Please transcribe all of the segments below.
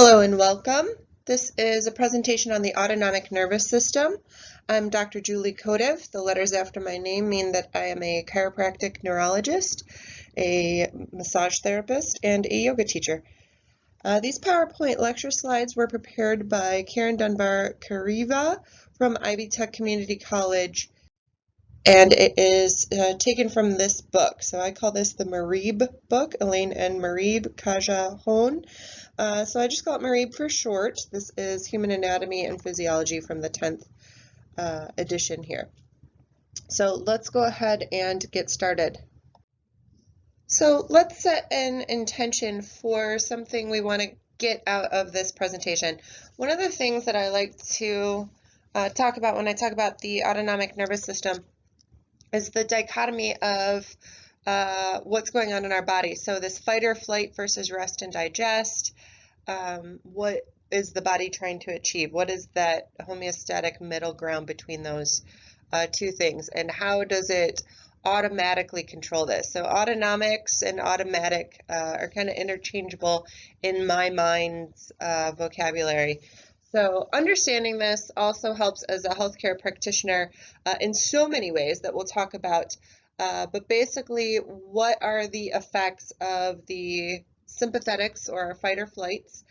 Hello and welcome. This is a presentation on the autonomic nervous system. I'm Dr. Julie Kodev. The letters after my name mean that I am a chiropractic neurologist, a massage therapist, and a yoga teacher. These PowerPoint lecture slides were prepared by Karen Dunbar-Kariva from Ivy Tech Community College, and it is taken from this book. So I call this the Marib book, Elaine and Marib Kaja-Hon. So I just call it Marib for short. This is Human Anatomy and Physiology from the 10th edition here. So let's go ahead and get started. So let's set an intention for something we want to get out of this presentation. One of the things that I like to talk about when I talk about the autonomic nervous system is the dichotomy of what's going on in our body. So this fight or flight versus rest and digest. What is the body trying to achieve? What is that homeostatic middle ground between those two things? And how does it automatically control this? So autonomics and automatic are kind of interchangeable in my mind's vocabulary. So understanding this also helps as a healthcare practitioner in so many ways that we'll talk about. But basically, what are the effects of the sympathetics or fight or flights?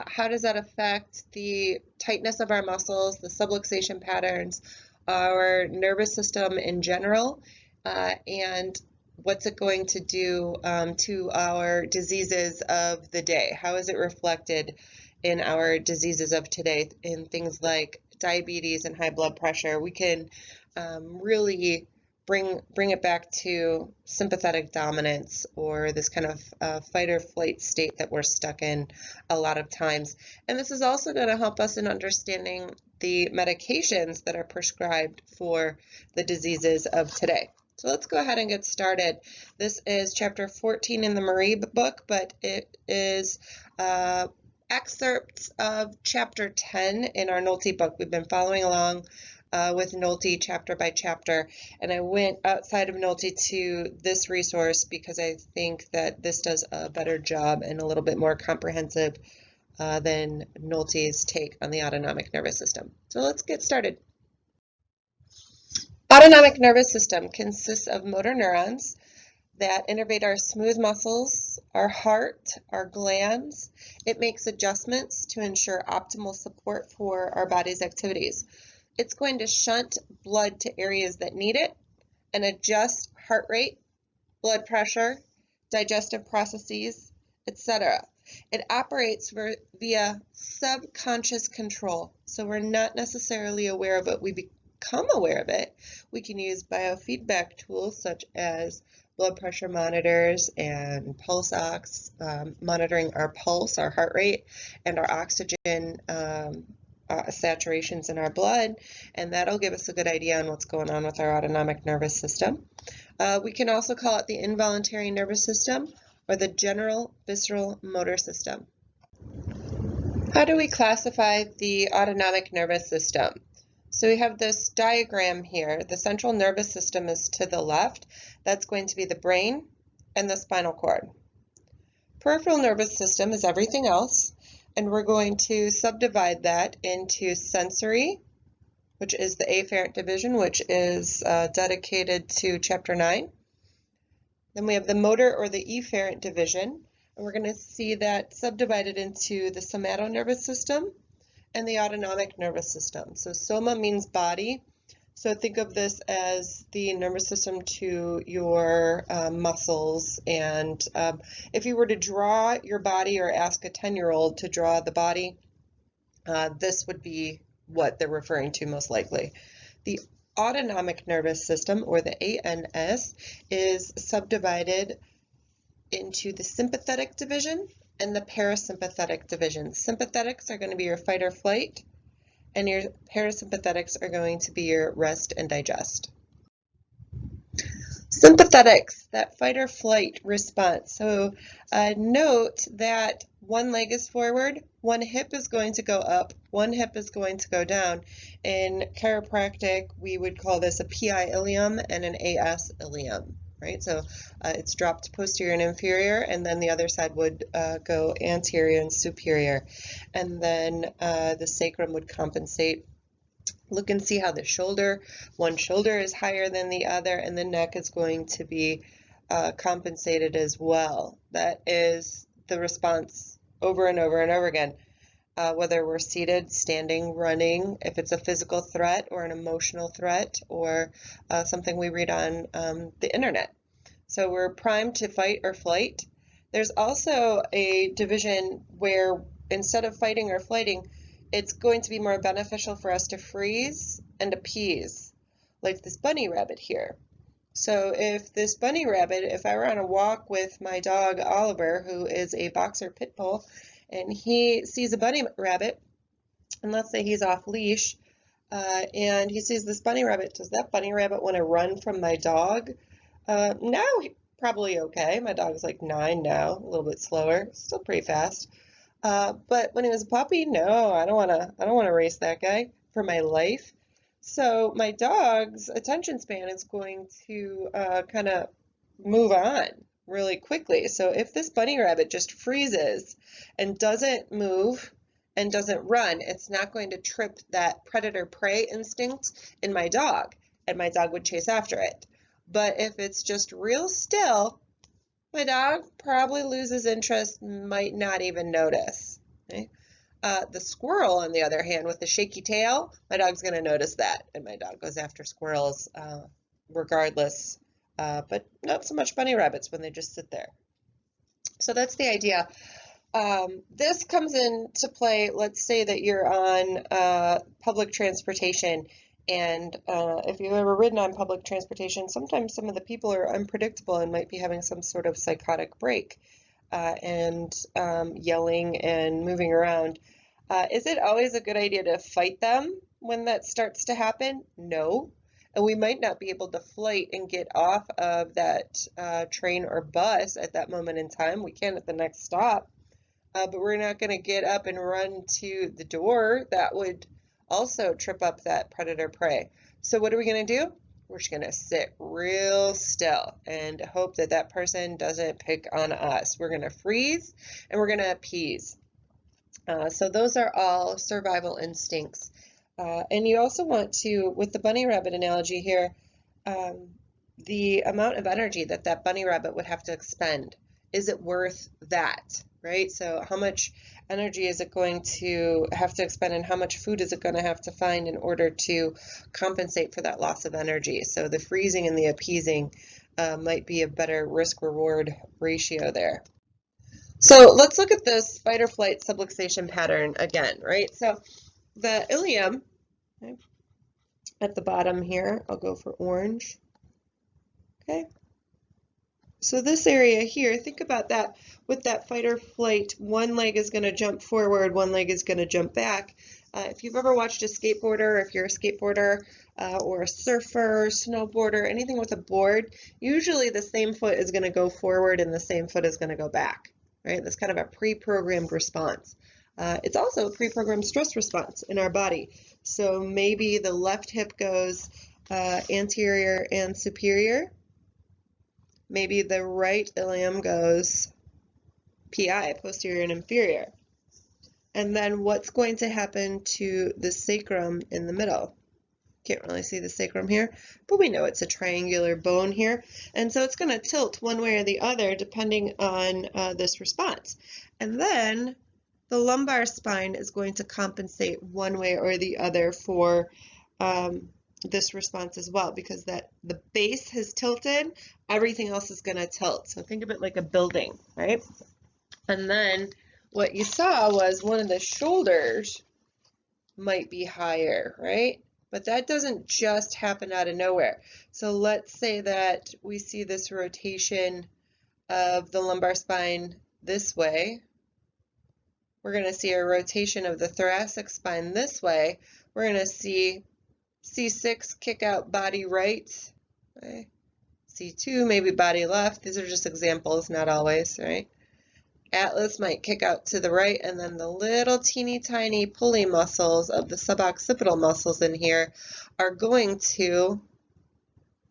How does that affect the tightness of our muscles, the subluxation patterns, our nervous system in general, and what's it going to do to our diseases of the day? How is it reflected in our diseases of today in things like diabetes and high blood pressure? We can really bring it back to sympathetic dominance, or this kind of fight or flight state that we're stuck in a lot of times. And this is also going to help us in understanding the medications that are prescribed for the diseases of today. So let's go ahead and get started. This is chapter 14 in the Marib book, but it is excerpts of chapter 10 in our Nolte book. We've been following along with Nolte chapter by chapter, and I went outside of Nolte to this resource because I think that this does a better job and a little bit more comprehensive than Nolte's take on the autonomic nervous system. So let's get started. Autonomic nervous system consists of motor neurons that innervate our smooth muscles, our heart, our glands. It makes adjustments to ensure optimal support for our body's activities. It's going to shunt blood to areas that need it and adjust heart rate, blood pressure, digestive processes, etc. It operates via subconscious control, so we're not necessarily aware of it. We become aware of it. We can use biofeedback tools such as blood pressure monitors and pulse ox, monitoring our pulse, our heart rate, and our oxygen saturations in our blood, and that'll give us a good idea on what's going on with our autonomic nervous system. We can also call it the involuntary nervous system or the general visceral motor system. How do we classify the autonomic nervous system? So we have this diagram here. The central nervous system is to the left. That's going to be the brain and the spinal cord. Peripheral nervous system is everything else, and we're going to subdivide that into sensory, which is the afferent division, which is dedicated to chapter 9. Then we have the motor or the efferent division, and we're going to see that subdivided into the somatonervous system and the autonomic nervous system. So soma means body. So think of this as the nervous system to your muscles. And if you were to draw your body or ask a 10-year-old to draw the body, this would be what they're referring to most likely. The autonomic nervous system, or the ANS, is subdivided into the sympathetic division and the parasympathetic division. Sympathetics are going to be your fight or flight, and your parasympathetics are going to be your rest and digest. Sympathetics, that fight or flight response. So note that one leg is forward, one hip is going to go up, one hip is going to go down. In chiropractic, we would call this a PI ilium and an AS ilium, right? So it's dropped posterior and inferior, and then the other side would go anterior and superior. And then the sacrum would compensate. Look and see how the one shoulder is higher than the other, and the neck is going to be compensated as well. That is the response over and over and over again. Whether we're seated, standing, running, if it's a physical threat or an emotional threat or something we read on the internet. So we're primed to fight or flight. There's also a division where instead of fighting or flighting, it's going to be more beneficial for us to freeze and appease, like this bunny rabbit here. So if this bunny rabbit, if I were on a walk with my dog Oliver, who is a boxer pit bull, and he sees a bunny rabbit, and let's say he's off leash, and he sees this bunny rabbit, does that bunny rabbit want to run from my dog? Now, probably okay. My dog's like 9 now, a little bit slower, still pretty fast. But when he was a puppy, no, I don't want to race that guy for my life. So my dog's attention span is going to kind of move on really quickly. So if this bunny rabbit just freezes and doesn't move and doesn't run, it's not going to trip that predator-prey instinct in my dog, and my dog would chase after it. But if it's just real still, my dog probably loses interest, might not even notice. Okay? The squirrel, on the other hand, with the shaky tail, my dog's going to notice that, and my dog goes after squirrels regardless, but not so much bunny rabbits when they just sit there. So that's the idea. This comes into play, let's say that you're on public transportation. And if you've ever ridden on public transportation, sometimes some of the people are unpredictable and might be having some sort of psychotic break and yelling and moving around. Is it always a good idea to fight them when that starts to happen? No. And we might not be able to flight and get off of that train or bus at that moment in time. We can at the next stop, but we're not going to get up and run to the door. That would also trip up that predator prey. So what are we going to do? We're just going to sit real still and hope that that person doesn't pick on us. We're going to freeze and we're going to appease. So those are all survival instincts. And you also want to, with the bunny rabbit analogy here, the amount of energy that that bunny rabbit would have to expend, is it worth that, right? So how much energy is it going to have to expend, and how much food is it going to have to find in order to compensate for that loss of energy? So the freezing and the appeasing might be a better risk-reward ratio there. So let's look at this fight or flight subluxation pattern again, right? So the ilium, okay, at the bottom here, I'll go for orange, okay? So this area here, think about that. With that fight or flight, one leg is going to jump forward, one leg is going to jump back. If you've ever watched a skateboarder, if you're a skateboarder or a surfer, snowboarder, anything with a board, usually the same foot is going to go forward and the same foot is going to go back, right? That's kind of a pre-programmed response. It's also a pre-programmed stress response in our body. So maybe the left hip goes anterior and superior. Maybe the right ilium goes PI, posterior and inferior. And then what's going to happen to the sacrum in the middle? Can't really see the sacrum here, but we know it's a triangular bone here. And so it's going to tilt one way or the other depending on this response. And then the lumbar spine is going to compensate one way or the other for this response as well, because that the base has tilted, everything else is going to tilt. So think of it like a building, right? And then what you saw was one of the shoulders might be higher, right? But that doesn't just happen out of nowhere. So let's say that we see this rotation of the lumbar spine this way. We're going to see a rotation of the thoracic spine this way. We're going to see C6 kick out body right, okay. C2 maybe body left. These are just examples, not always, right? Atlas might kick out to the right, and then the little teeny tiny pulley muscles of the suboccipital muscles in here are going to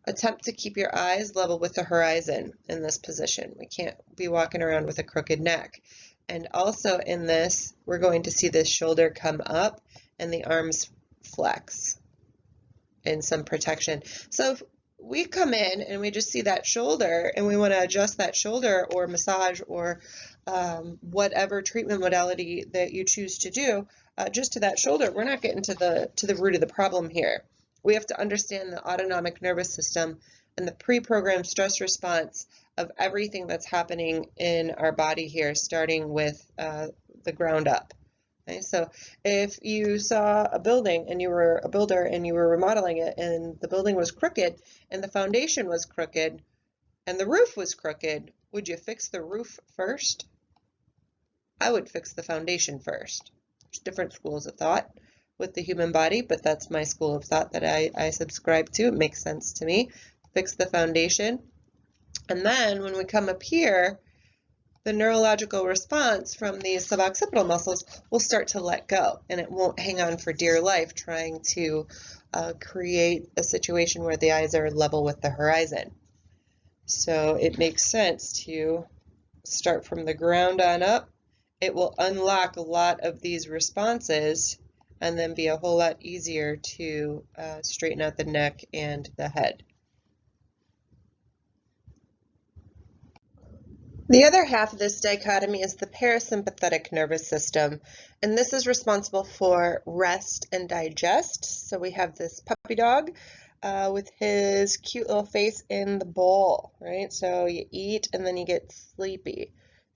Attempt to keep your eyes level with the horizon in this position. We can't be walking around with a crooked neck. And also in this, we're going to see this shoulder come up and the arms flex in some protection. So if we come in and we just see that shoulder and we want to adjust that shoulder or massage or whatever treatment modality that you choose to do, just to that shoulder, we're not getting to the root of the problem here. We have to understand the autonomic nervous system and the pre-programmed stress response of everything that's happening in our body here, starting with the ground up. Okay, so if you saw a building and you were a builder and you were remodeling it and the building was crooked and the foundation was crooked and the roof was crooked, would you fix the roof first? I would fix the foundation first. There's different schools of thought with the human body, but that's my school of thought that I subscribe to. It makes sense to me. Fix the foundation. And then when we come up here, the neurological response from these suboccipital muscles will start to let go, and it won't hang on for dear life trying to create a situation where the eyes are level with the horizon. So it makes sense to start from the ground on up. It will unlock a lot of these responses and then be a whole lot easier to straighten out the neck and the head. The other half of this dichotomy is the parasympathetic nervous system, and this is responsible for rest and digest. So we have this puppy dog with his cute little face in the bowl, right? So you eat and then you get sleepy.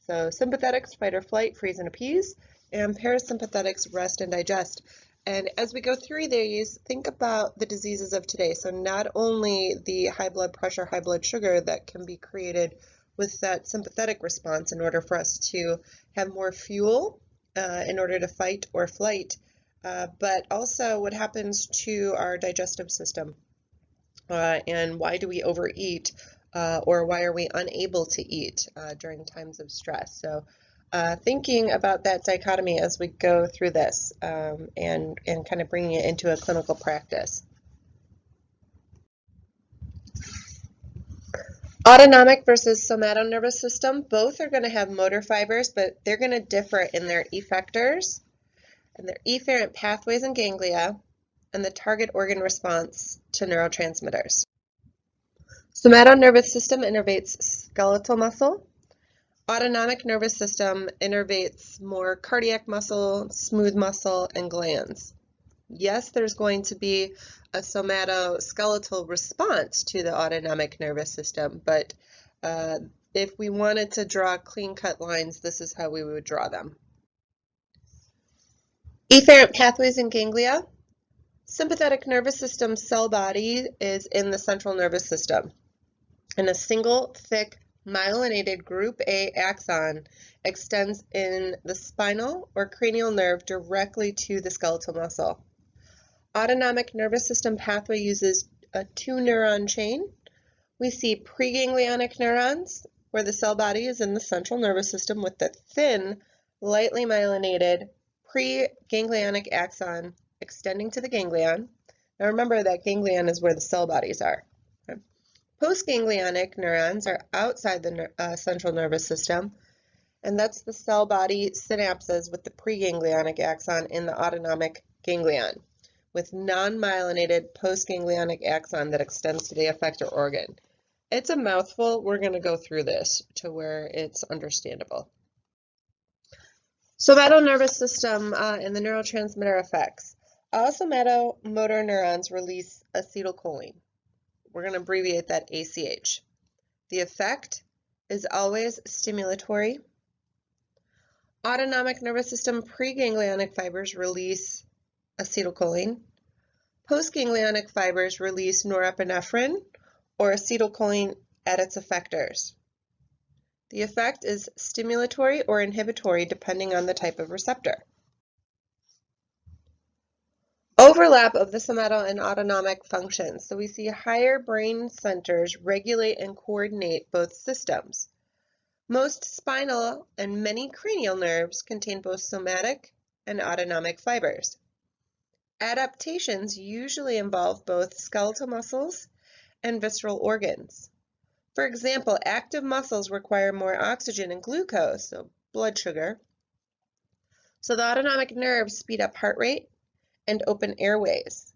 So sympathetics, fight or flight, freeze and appease, and parasympathetics, rest and digest. And as we go through these, think about the diseases of today. So not only the high blood pressure, high blood sugar that can be created with that sympathetic response in order for us to have more fuel in order to fight or flight, but also what happens to our digestive system and why do we overeat or why are we unable to eat during times of stress. So thinking about that dichotomy as we go through this and kind of bringing it into a clinical practice. Autonomic versus somatonervous system, both are going to have motor fibers, but they're going to differ in their effectors and their efferent pathways and ganglia and the target organ response to neurotransmitters. Somatonervous system innervates skeletal muscle. Autonomic nervous system innervates more cardiac muscle, smooth muscle, and glands. Yes, there's going to be a somatoskeletal response to the autonomic nervous system, but if we wanted to draw clean-cut lines, this is how we would draw them. Efferent pathways and ganglia. Sympathetic nervous system cell body is in the central nervous system. And a single, thick, myelinated group A axon extends in the spinal or cranial nerve directly to the skeletal muscle. Autonomic nervous system pathway uses a 2-neuron chain. We see preganglionic neurons, where the cell body is in the central nervous system with the thin, lightly myelinated preganglionic axon extending to the ganglion. Now remember that ganglion is where the cell bodies are. Okay. Postganglionic neurons are outside the central nervous system, and that's the cell body synapses with the preganglionic axon in the autonomic ganglion, with non-myelinated postganglionic axon that extends to the effector organ. It's a mouthful. We're going to go through this to where it's understandable. Somatonervous system and the neurotransmitter effects. All somatomotor neurons release acetylcholine. We're going to abbreviate that ACH. The effect is always stimulatory. Autonomic nervous system preganglionic fibers release acetylcholine. Postganglionic fibers release norepinephrine or acetylcholine at its effectors. The effect is stimulatory or inhibitory depending on the type of receptor. Overlap of the somato and autonomic functions. So we see higher brain centers regulate and coordinate both systems. Most spinal and many cranial nerves contain both somatic and autonomic fibers. Adaptations usually involve both skeletal muscles and visceral organs. For example, active muscles require more oxygen and glucose, so blood sugar. So the autonomic nerves speed up heart rate and open airways.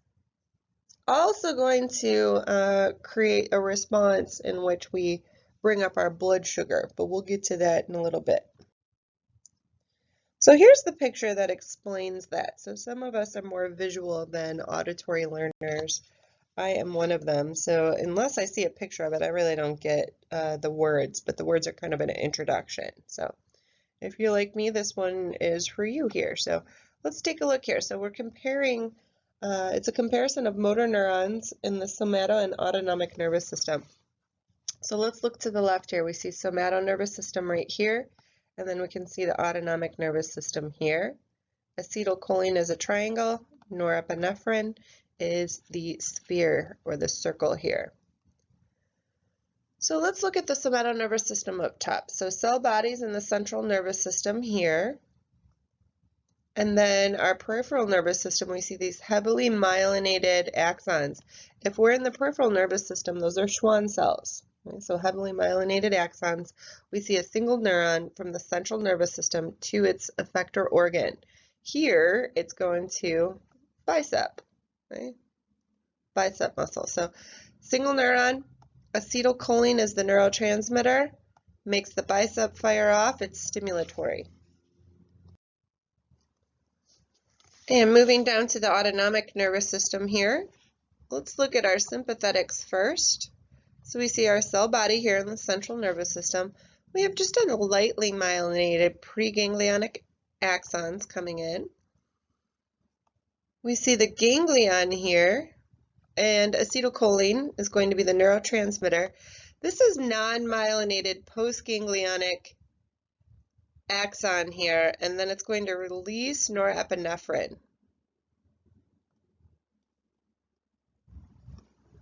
Also going to create a response in which we bring up our blood sugar, but we'll get to that in a little bit. So here's the picture that explains that. So some of us are more visual than auditory learners. I am one of them, so unless I see a picture of it, I really don't get the words, but the words are kind of an introduction. So if you're like me, this one is for you here. So let's take a look here. So we're comparing, it's a comparison of motor neurons in the somato and autonomic nervous system. So let's look to the left here. We see somato nervous system right here, and then we can see the autonomic nervous system here. Acetylcholine is a triangle, norepinephrine is the sphere or the circle here. So let's look at the somato nervous system up top. So cell bodies in the central nervous system here. And then our peripheral nervous system, we see these heavily myelinated axons. If we're in the peripheral nervous system, those are Schwann cells. Okay? So heavily myelinated axons. We see a single neuron from the central nervous system to its effector organ. Here, it's going to bicep. Okay? Bicep muscle. So single neuron, acetylcholine is the neurotransmitter, makes the bicep fire off, it's stimulatory. And moving down to the autonomic nervous system here, let's look at our sympathetics first. So we see our cell body here in the central nervous system. We have just a lightly myelinated preganglionic axons coming in. We see the ganglion here, and acetylcholine is going to be the neurotransmitter. This is non-myelinated postganglionic axon here, and then it's going to release norepinephrine.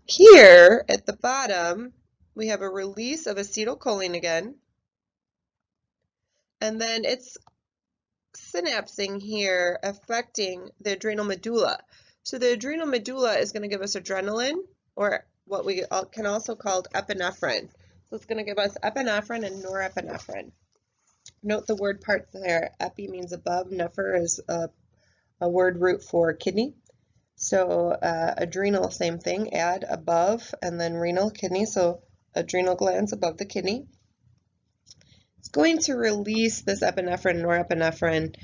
Here at the bottom, we have a release of acetylcholine again, and then it's synapsing here affecting the adrenal medulla. So the adrenal medulla is going to give us adrenaline, or what we can also call epinephrine. So it's going to give us epinephrine and norepinephrine. Note the word parts there. Epi means above, nephr is a word root for kidney. So adrenal, same thing, add above, and then renal, kidney, so adrenal glands above the kidney. It's going to release this epinephrine and norepinephrine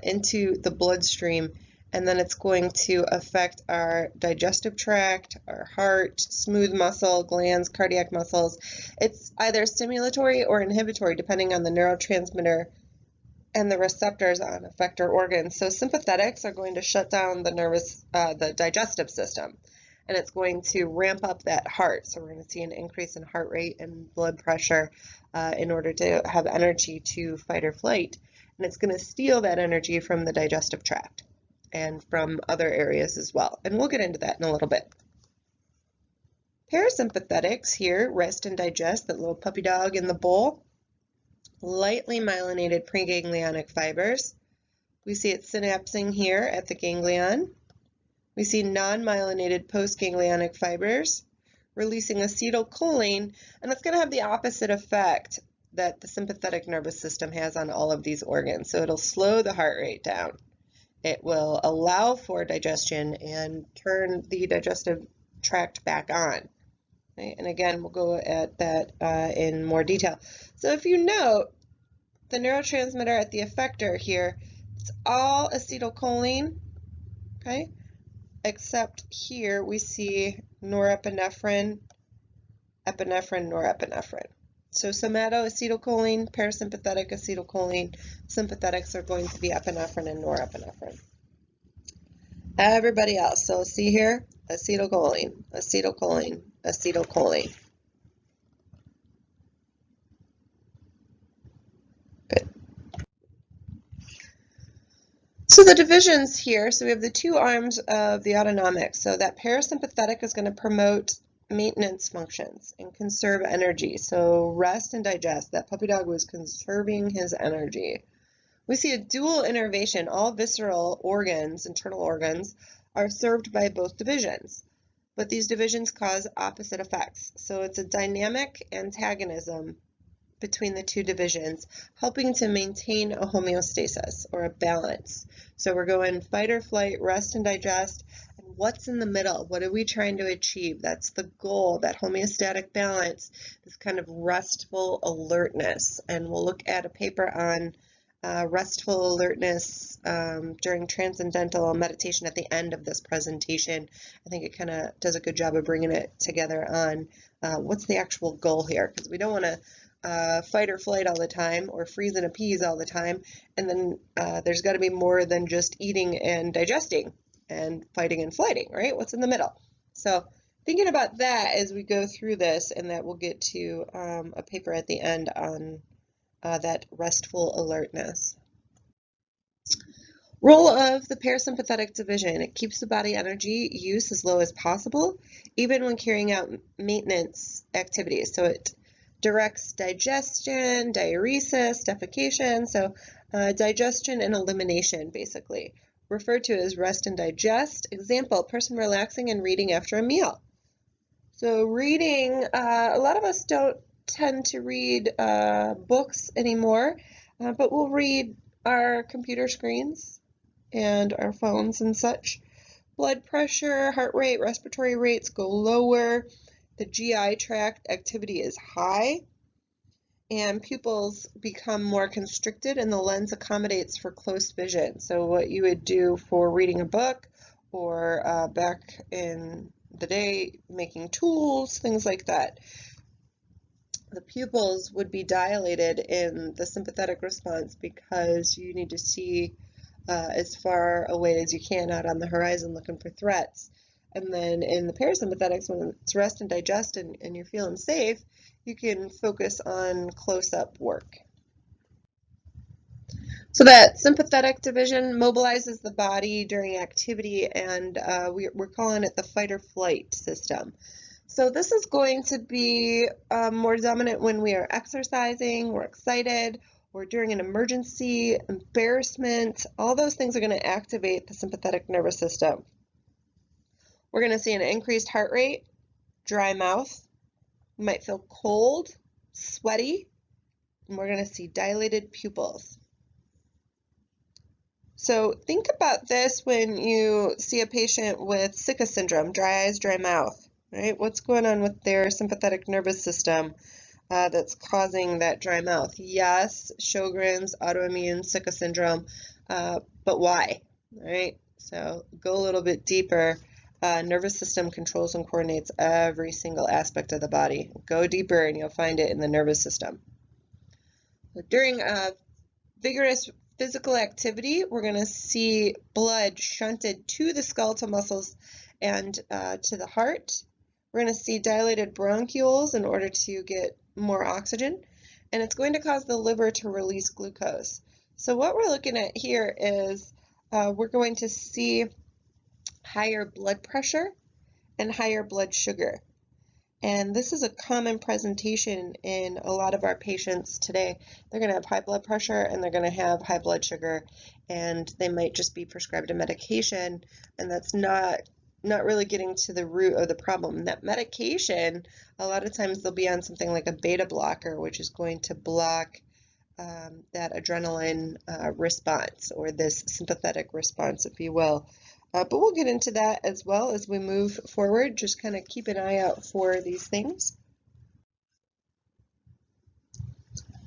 into the bloodstream, and then it's going to affect our digestive tract, our heart, smooth muscle, glands, cardiac muscles. It's either stimulatory or inhibitory depending on the neurotransmitter and the receptors on effector organs. So sympathetics are going to shut down the digestive system, and it's going to ramp up that heart. So we're going to see an increase in heart rate and blood pressure in order to have energy to fight or flight. And it's going to steal that energy from the digestive tract and from other areas as well. And we'll get into that in a little bit. Parasympathetics here, rest and digest, that little puppy dog in the bowl. Lightly myelinated preganglionic fibers. We see it synapsing here at the ganglion. We see non-myelinated postganglionic fibers releasing acetylcholine, and it's going to have the opposite effect that the sympathetic nervous system has on all of these organs. So it'll slow the heart rate down. It will allow for digestion and turn the digestive tract back on. Okay? And again, we'll go at that in more detail. So if you note, the neurotransmitter at the effector here, it's all acetylcholine, okay? Except here we see norepinephrine, epinephrine, norepinephrine. So somatoacetylcholine, parasympathetic acetylcholine, sympathetics are going to be epinephrine and norepinephrine. Everybody else, so see here, acetylcholine, acetylcholine, acetylcholine. Good. So the divisions here, so we have the two arms of the autonomic. So that parasympathetic is going to promote maintenance functions and conserve energy. So rest and digest. That puppy dog was conserving his energy. We see a dual innervation. All visceral organs, internal organs, are served by both divisions. but these divisions cause opposite effects. So it's a dynamic antagonism between the two divisions, helping to maintain a homeostasis or a balance. So we're going fight or flight, rest and digest, and what's in the middle? What are we trying to achieve? That's the goal, that homeostatic balance, this kind of restful alertness. And we'll look at a paper on restful alertness during transcendental meditation at the end of this presentation. I think it kind of does a good job of bringing it together on what's the actual goal here, because we don't want to fight or flight all the time or freeze and appease all the time, and then there's got to be more than just eating and digesting and fighting and flighting, right? What's in the middle? So thinking about that as we go through this, and that we'll get to a paper at the end on that restful alertness. Role of the parasympathetic division: it keeps the body energy use as low as possible, even when carrying out maintenance activities. So it directs digestion, diuresis, defecation, so digestion and elimination, basically. Referred to as rest and digest. Example, person relaxing and reading after a meal. So reading, a lot of us don't tend to read books anymore, but we'll read our computer screens and our phones and such. Blood pressure, heart rate, respiratory rates go lower. The GI tract activity is high, and pupils become more constricted, and the lens accommodates for close vision. So what you would do for reading a book or back in the day making tools, things like that, the pupils would be dilated in the sympathetic response because you need to see as far away as you can out on the horizon looking for threats. And then in the parasympathetics, when it's rest and digest and you're feeling safe, you can focus on close-up work. So that sympathetic division mobilizes the body during activity, and we're calling it the fight or flight system. So this is going to be more dominant when we are exercising, we're excited, or during an emergency, embarrassment. All those things are going to activate the sympathetic nervous system. We're going to see an increased heart rate, dry mouth. We might feel cold, sweaty, and we're going to see dilated pupils. So think about this when you see a patient with Sicca syndrome, dry eyes, dry mouth, right? What's going on with their sympathetic nervous system that's causing that dry mouth? Yes, Sjogren's, autoimmune, Sicca syndrome, but why, right? So go a little bit deeper. Nervous system controls and coordinates every single aspect of the body. Go deeper and you'll find it in the nervous system. During vigorous physical activity, we're going to see blood shunted to the skeletal muscles and to the heart. We're going to see dilated bronchioles in order to get more oxygen, and it's going to cause the liver to release glucose. So what we're looking at here is we're going to see higher blood pressure and higher blood sugar. And this is a common presentation in a lot of our patients today. They're going to have high blood pressure and they're going to have high blood sugar, and they might just be prescribed a medication, and that's not really getting to the root of the problem. That medication, a lot of times they'll be on something like a beta blocker, which is going to block that adrenaline response, or this sympathetic response, if you will. But we'll get into that as well as we move forward. Just kind of keep an eye out for these things.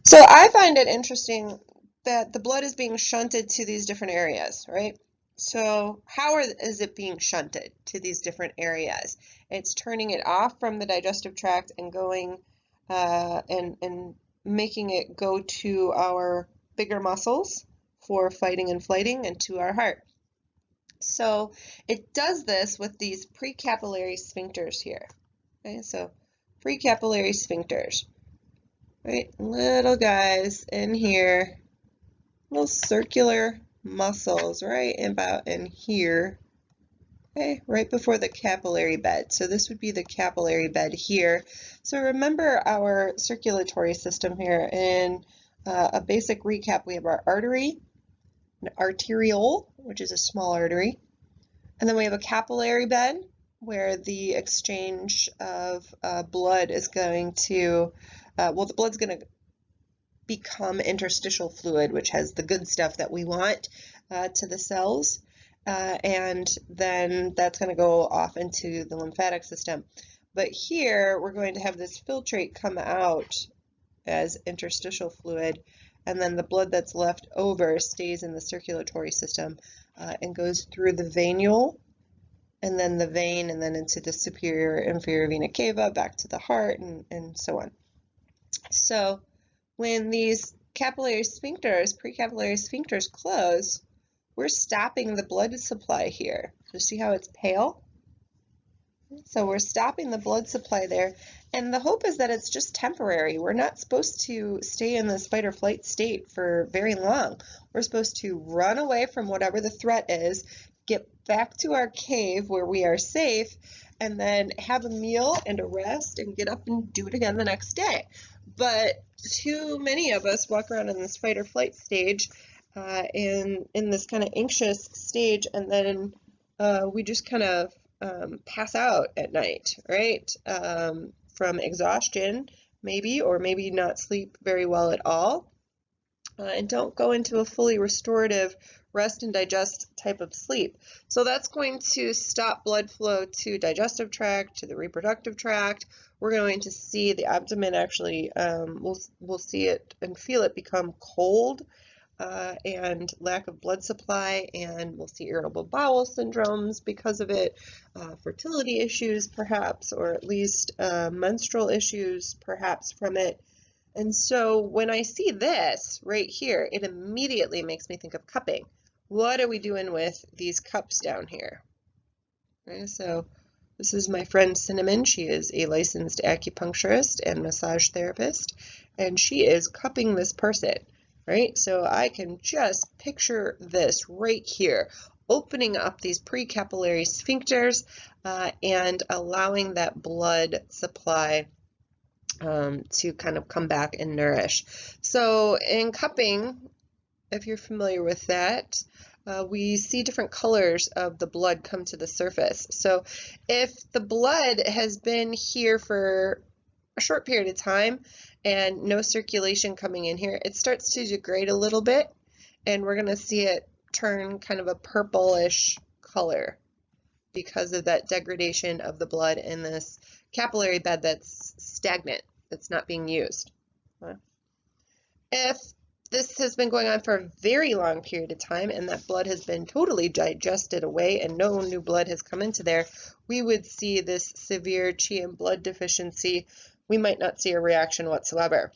So I find it interesting that the blood is being shunted to these different areas, right? So how is it being shunted to these different areas? It's turning it off from the digestive tract and going and making it go to our bigger muscles for fighting and flighting, and to our heart. So it does this with these precapillary sphincters here. Okay, so precapillary sphincters, right? Little guys in here, little circular muscles right about in here, okay, right before the capillary bed. So this would be the capillary bed here. So remember our circulatory system here. In a basic recap, we have our artery, an arteriole, which is a small artery, and then we have a capillary bed, where the exchange of blood is going to, well, the blood's going to become interstitial fluid, which has the good stuff that we want to the cells, and then that's going to go off into the lymphatic system. But here we're going to have this filtrate come out as interstitial fluid, and then the blood that's left over stays in the circulatory system and goes through the venule, and then the vein, and then into the superior inferior vena cava, back to the heart, and so on. So when these capillary sphincters, precapillary sphincters close, we're stopping the blood supply here. So see how it's pale? So we're stopping the blood supply there, and the hope is that it's just temporary. We're not supposed to stay in this fight or flight state for very long. We're supposed to run away from whatever the threat is, get back to our cave where we are safe, and then have a meal and a rest and get up and do it again the next day. But too many of us walk around in this fight or flight stage, in this kind of anxious stage, and then we just kind of pass out at night, right? From exhaustion, maybe, or maybe not sleep very well at all, and don't go into a fully restorative rest and digest type of sleep. So that's going to stop blood flow to digestive tract, to the reproductive tract. We're going to see the abdomen actually, we'll see it and feel it become cold, and lack of blood supply, and we'll see irritable bowel syndromes because of it, fertility issues perhaps, or at least menstrual issues perhaps from it. And so when I see this right here, it immediately makes me think of cupping. What are we doing with these cups down here? Okay, so this is my friend Cinnamon. She is a licensed acupuncturist and massage therapist, and she is cupping this person. Right, so I can just picture this right here, opening up these precapillary sphincters and allowing that blood supply to kind of come back and nourish. So in cupping, if you're familiar with that, we see different colors of the blood come to the surface. So if the blood has been here for a short period of time and no circulation coming in here, it starts to degrade a little bit, and we're going to see it turn kind of a purplish color because of that degradation of the blood in this capillary bed that's stagnant, that's not being used. If this has been going on for a very long period of time and that blood has been totally digested away and no new blood has come into there, we would see this severe qi and blood deficiency. We might not see a reaction whatsoever.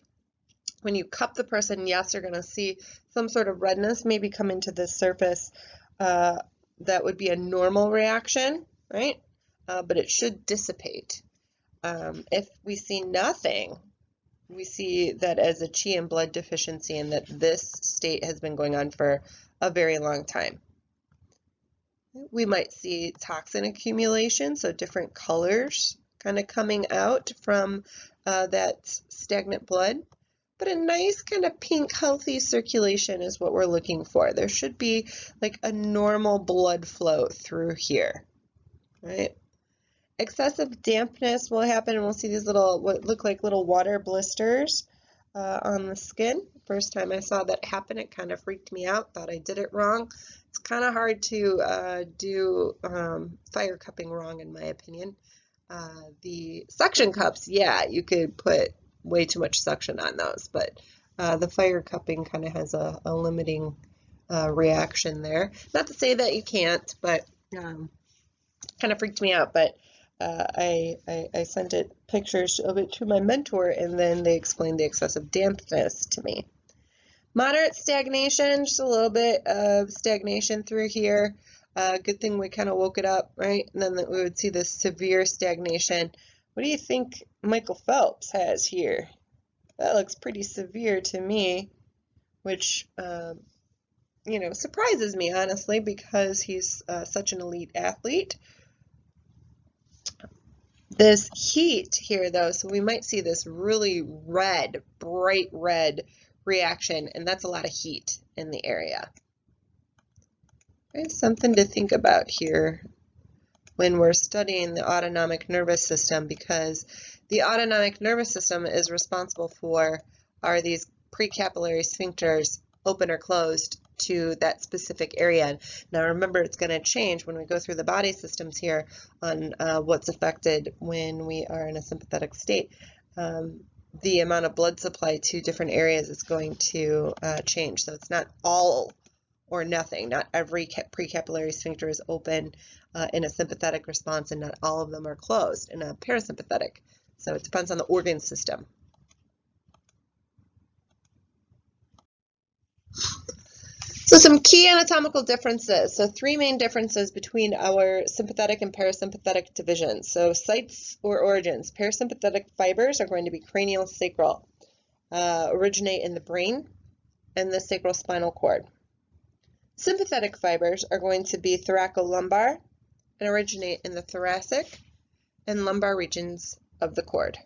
When you cup the person, yes, you're going to see some sort of redness maybe come into the surface. That would be a normal reaction, right? But it should dissipate. If we see nothing, we see that as a qi and blood deficiency, and that this state has been going on for a very long time. We might see toxin accumulation, so different colors kind of coming out from that stagnant blood. But a nice kind of pink, healthy circulation is what we're looking for. There should be like a normal blood flow through here, right? Excessive dampness will happen, and we'll see these little, what look like little water blisters on the skin. First time I saw that happen, it kind of freaked me out, thought I did it wrong. It's kind of hard to do fire cupping wrong, in my opinion. The suction cups, yeah, you could put way too much suction on those, but the fire cupping kind of has a limiting reaction there. Not to say that you can't, but kind of freaked me out. But I sent pictures of it to my mentor, and then they explained the excessive dampness to me. Moderate stagnation, just a little bit of stagnation through here. Good thing we kind of woke it up, right? And then we would see this severe stagnation. What do you think Michael Phelps has here? That looks pretty severe to me, which, you know, surprises me, honestly, because he's such an elite athlete. This heat here, though, so we might see this really red, bright red reaction, and that's a lot of heat in the area. Okay, something to think about here when we're studying the autonomic nervous system, because the autonomic nervous system is responsible for, are these precapillary sphincters open or closed to that specific area. Now remember, it's going to change when we go through the body systems here on what's affected when we are in a sympathetic state. The amount of blood supply to different areas is going to change. So it's not all or nothing. Not every precapillary sphincter is open in a sympathetic response, and not all of them are closed in a parasympathetic. So it depends on the organ system. So some key anatomical differences. So three main differences between our sympathetic and parasympathetic divisions. So sites or origins. Parasympathetic fibers are going to be cranial sacral, originate in the brain and the sacral spinal cord. Sympathetic fibers are going to be thoracolumbar and originate in the thoracic and lumbar regions of the cord.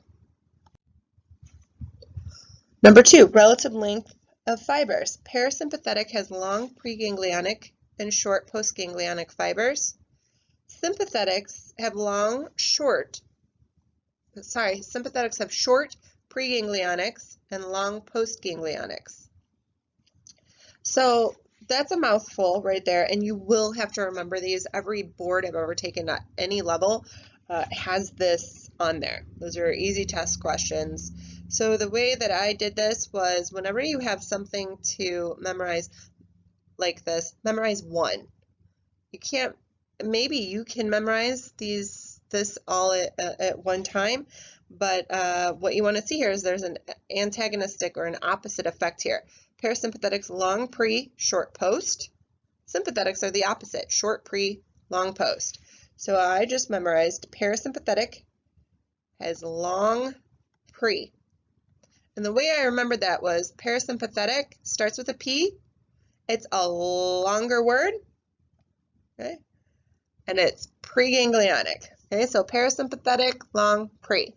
Number 2, relative length of fibers. Parasympathetic has long preganglionic and short postganglionic fibers. Sympathetics have short preganglionics and long postganglionics. So that's a mouthful right there, and you will have to remember these. Every board I've ever taken at any level has this on there. Those are easy test questions. So the way that I did this was, whenever you have something to memorize like this, memorize one. You can't, maybe you can memorize this all at one time, but what you want to see here is there's an antagonistic or an opposite effect here. Parasympathetics long pre, short post. Sympathetics are the opposite, short pre, long post. So I just memorized parasympathetic has long pre. And the way I remembered that was parasympathetic starts with a P. It's a longer word, okay? And it's preganglionic. Okay, so parasympathetic long pre.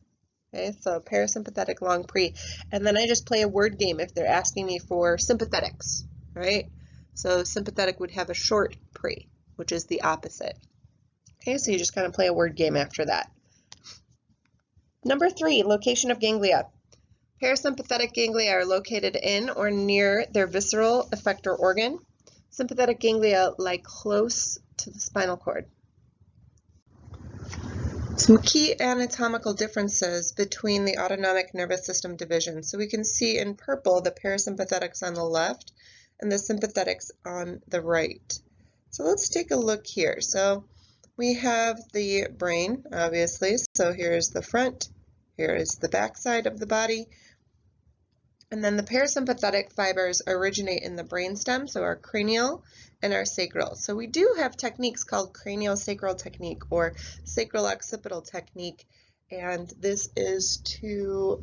Okay, so parasympathetic long pre. And then I just play a word game if they're asking me for sympathetics, right? So sympathetic would have a short pre, which is the opposite. Okay, so you just kind of play a word game after that. Number 3, location of ganglia. Parasympathetic ganglia are located in or near their visceral effector organ. Sympathetic ganglia lie close to the spinal cord. Some key anatomical differences between the autonomic nervous system divisions. So we can see in purple the parasympathetics on the left and the sympathetics on the right. So let's take a look here. So we have the brain, obviously. So here's the front, here is the back side of the body. And then the parasympathetic fibers originate in the brainstem, so our cranial and our sacral. So we do have techniques called cranial-sacral technique or sacral-occipital technique, and this is to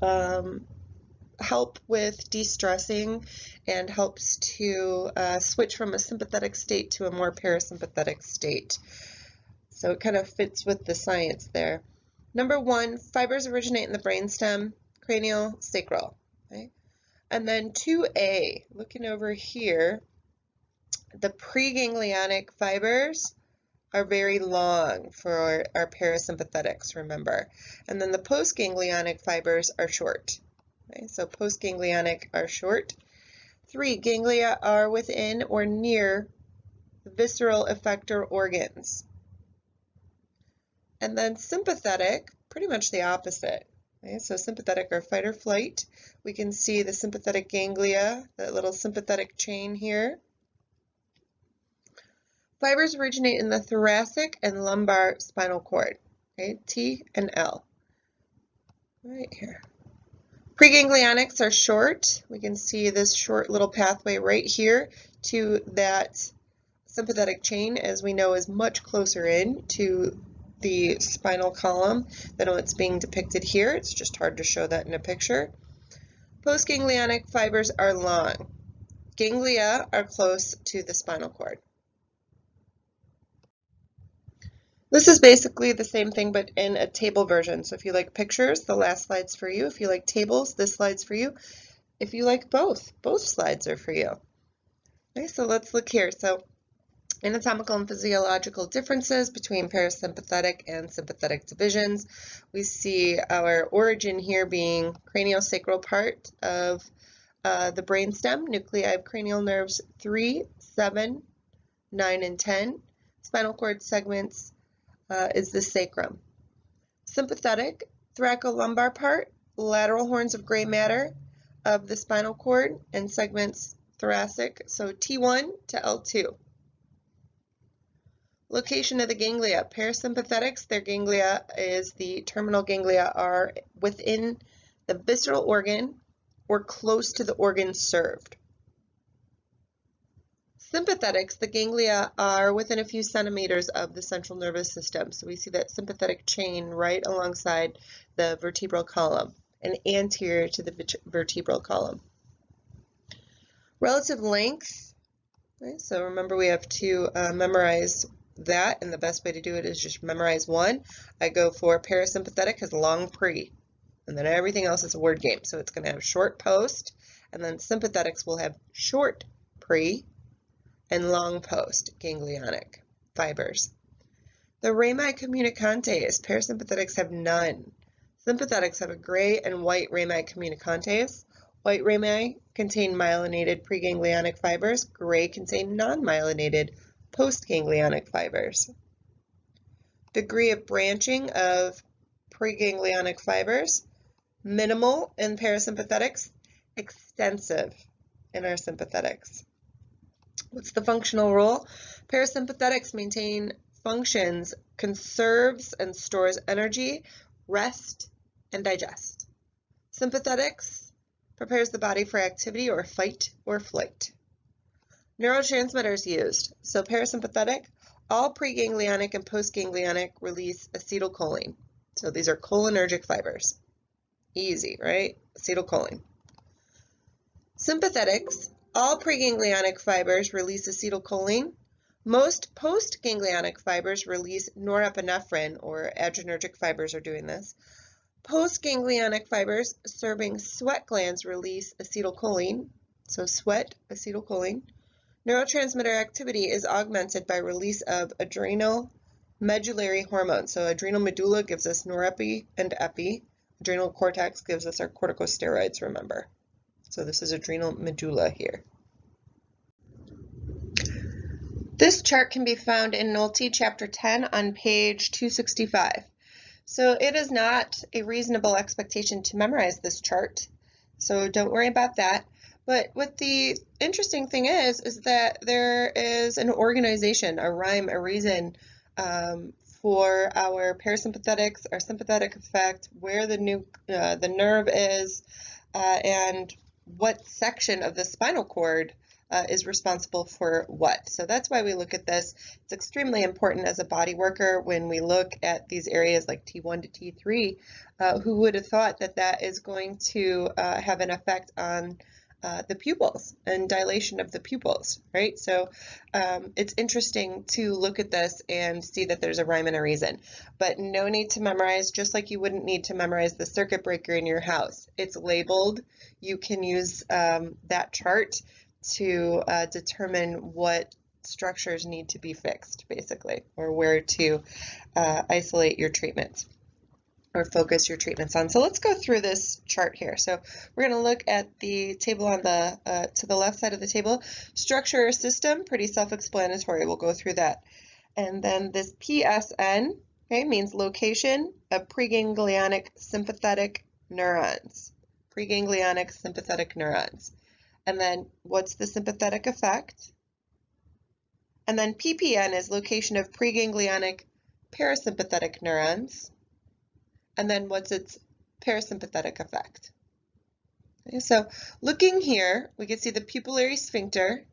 help with de-stressing and helps to switch from a sympathetic state to a more parasympathetic state. So it kind of fits with the science there. Number 1, fibers originate in the brainstem, cranial, sacral. Okay? And then 2A, looking over here, the preganglionic fibers are very long for our parasympathetics, remember. And then the postganglionic fibers are short. Okay, so postganglionic are short. 3, ganglia are within or near the visceral effector organs. And then sympathetic, pretty much the opposite. Okay, so sympathetic are fight or flight. We can see the sympathetic ganglia, that little sympathetic chain here. Fibers originate in the thoracic and lumbar spinal cord, okay, T and L, right here. Preganglionics are short. We can see this short little pathway right here to that sympathetic chain, as we know is much closer in to the spinal column than what's being depicted here. It's just hard to show that in a picture. Postganglionic fibers are long. Ganglia are close to the spinal cord. This is basically the same thing but in a table version. So if you like pictures, the last slide's for you. If you like tables, this slide's for you. If you like both slides are for you. Okay, so let's look here. So Anatomical and physiological differences between parasympathetic and sympathetic divisions. We see our origin here being craniosacral part of the brainstem, nuclei of cranial nerves 3, 7, 9, and 10. Spinal cord segments is the sacrum. Sympathetic, thoracolumbar part, lateral horns of gray matter of the spinal cord, and segments thoracic, so T1 to L2. Location of the ganglia. Parasympathetics, their ganglia is the terminal ganglia are within the visceral organ or close to the organ served. Sympathetics, the ganglia are within a few centimeters of the central nervous system. So we see that sympathetic chain right alongside the vertebral column and anterior to the vertebral column. Relative length. Right, so remember we have to memorize that, and the best way to do it is just memorize one. I go for parasympathetic has long pre, and then everything else is a word game. So it's going to have short post, and then sympathetics will have short pre and long post ganglionic fibers. The rami communicantes, parasympathetics have none. Sympathetics have a gray and white rami communicantes. White rami contain myelinated preganglionic fibers. Gray contain non-myelinated postganglionic fibers. Degree of branching of preganglionic fibers, minimal in parasympathetics, extensive in our sympathetics. What's the functional role? Parasympathetics maintain functions, conserves and stores energy, rest, and digest. Sympathetics prepares the body for activity or fight or flight. Neurotransmitters used. So parasympathetic, all preganglionic and postganglionic release acetylcholine. So these are cholinergic fibers. Easy, right? Acetylcholine. Sympathetics, all preganglionic fibers release acetylcholine. Most postganglionic fibers release norepinephrine, or adrenergic fibers are doing this. Postganglionic fibers serving sweat glands release acetylcholine. So sweat, acetylcholine. Neurotransmitter activity is augmented by release of adrenal medullary hormones. So adrenal medulla gives us norepi and epi. Adrenal cortex gives us our corticosteroids, remember. So this is adrenal medulla here. This chart can be found in Nolte chapter 10 on page 265. So it is not a reasonable expectation to memorize this chart. So don't worry about that. But what the interesting thing is that there is an organization, a rhyme, a reason for our parasympathetics, our sympathetic effect, where the nerve is, and what section of the spinal cord is responsible for what. So that's why we look at this. It's extremely important as a body worker when we look at these areas like T1 to T3. Who would have thought that that is going to have an effect on the pupils and dilation of the pupils, right? So it's interesting to look at this and see that there's a rhyme and a reason, but no need to memorize, just like you wouldn't need to memorize the circuit breaker in your house. It's labeled. You can use that chart to determine what structures need to be fixed, basically, or where to isolate your treatments or focus your treatments on. So let's go through this chart here. So we're going to look at the table on the to the left side of the table. Structure or system, pretty self-explanatory. We'll go through that. And then this PSN, okay, means location of preganglionic sympathetic neurons. Preganglionic sympathetic neurons. And then what's the sympathetic effect? And then PPN is location of preganglionic parasympathetic neurons. And then what's its parasympathetic effect? Okay, so looking here, we can see the pupillary sphincter,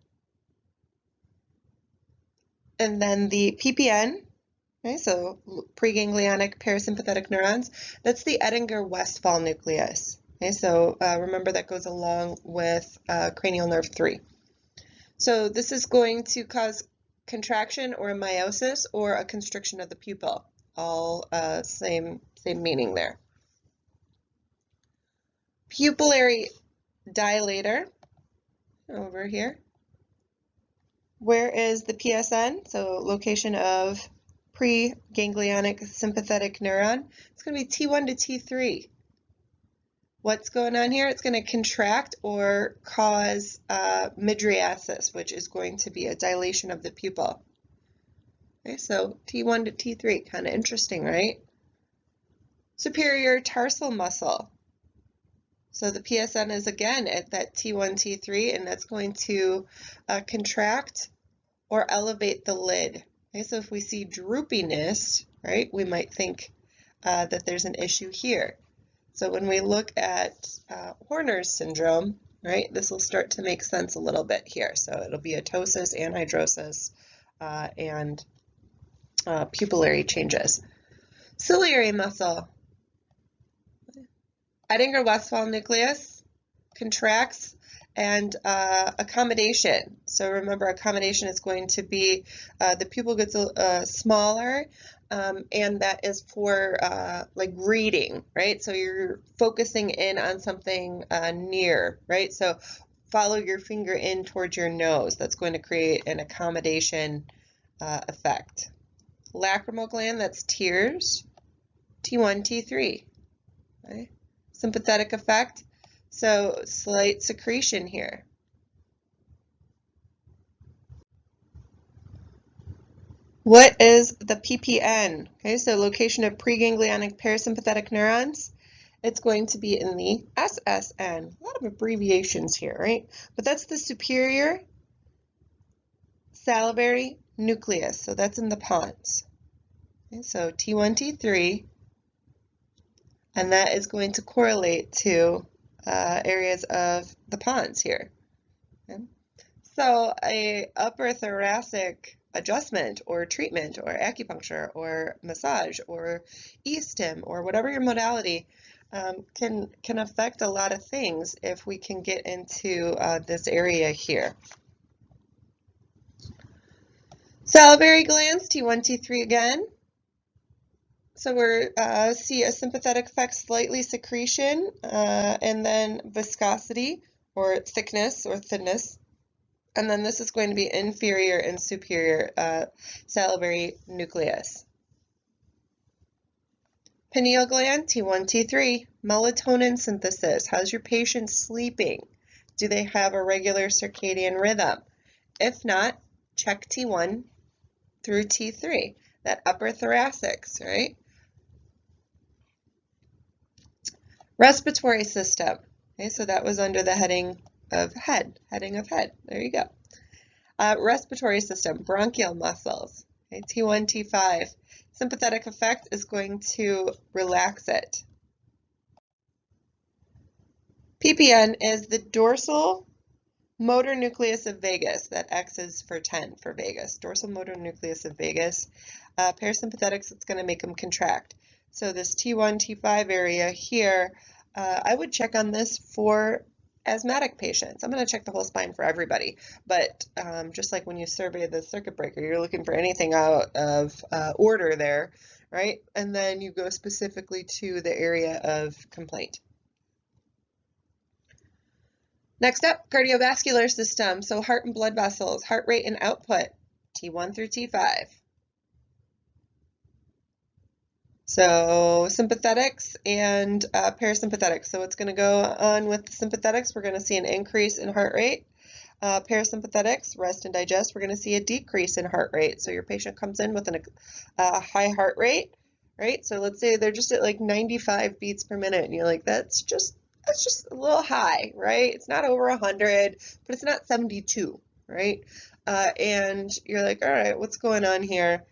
and then the PPN, okay, so preganglionic parasympathetic neurons, that's the Edinger-Westphal nucleus. Okay, so remember that goes along with cranial nerve 3. So this is going to cause contraction or meiosis or a constriction of the pupil. All same meaning there. Pupillary dilator over here. Where is the PSN? So location of preganglionic sympathetic neuron. It's going to be T1 to T3. What's going on here? It's going to contract or cause mydriasis, which is going to be a dilation of the pupil. Okay, so T1 to T3, kind of interesting, right? Superior tarsal muscle. So the PSN is again at that T1, T3, and that's going to contract or elevate the lid. Okay, so if we see droopiness, right, we might think that there's an issue here. So when we look at Horner's syndrome, right, this will start to make sense a little bit here. So it'll be ptosis, anhidrosis, and pupillary changes. Ciliary muscle. Edinger-Westphal nucleus contracts and accommodation. So remember, accommodation is going to be the pupil gets smaller, and that is for like reading, right? So you're focusing in on something near, right? So follow your finger in towards your nose. That's going to create an accommodation effect. Lacrimal gland, that's tears, T1, T3, right? Sympathetic effect, so slight secretion here. What is the PPN? Okay, so location of preganglionic parasympathetic neurons. It's going to be in the SSN. A lot of abbreviations here, right? But that's the superior salivary nucleus. So that's in the pons. Okay, so T1, T3, and that is going to correlate to areas of the pons here. Okay. So a upper thoracic adjustment or treatment or acupuncture or massage or e-stim or whatever your modality can affect a lot of things if we can get into this area here. Salivary glands, T1, T3 again. So we're see a sympathetic effect, slightly secretion, and then viscosity or thickness or thinness. And then this is going to be inferior and superior salivary nucleus. Pineal gland, T1, T3, melatonin synthesis. How's your patient sleeping? Do they have a regular circadian rhythm? If not, check T1 through T3, that upper thoracics, right? Respiratory system. Okay, so that was under the heading of head. There you go. Respiratory system, bronchial muscles. Okay, T1, T5. Sympathetic effect is going to relax it. PPN is the dorsal motor nucleus of vagus. That X is for 10 for vagus. Dorsal motor nucleus of vagus. Parasympathetics, it's going to make them contract. So this T1, T5 area here, I would check on this for asthmatic patients. I'm going to check the whole spine for everybody, but just like when you survey the circuit breaker, you're looking for anything out of order there, right? And then you go specifically to the area of complaint. Next up, cardiovascular system. So heart and blood vessels, heart rate and output, T1 through T5. So sympathetics and parasympathetics. So what's going to go on with the sympathetics? We're going to see an increase in heart rate. Parasympathetics, rest and digest, we're going to see a decrease in heart rate. So your patient comes in with a high heart rate, right? So let's say they're just at like 95 beats per minute, and you're like, that's just a little high, right? It's not over 100, but it's not 72, right? And you're like, all right, what's going on here?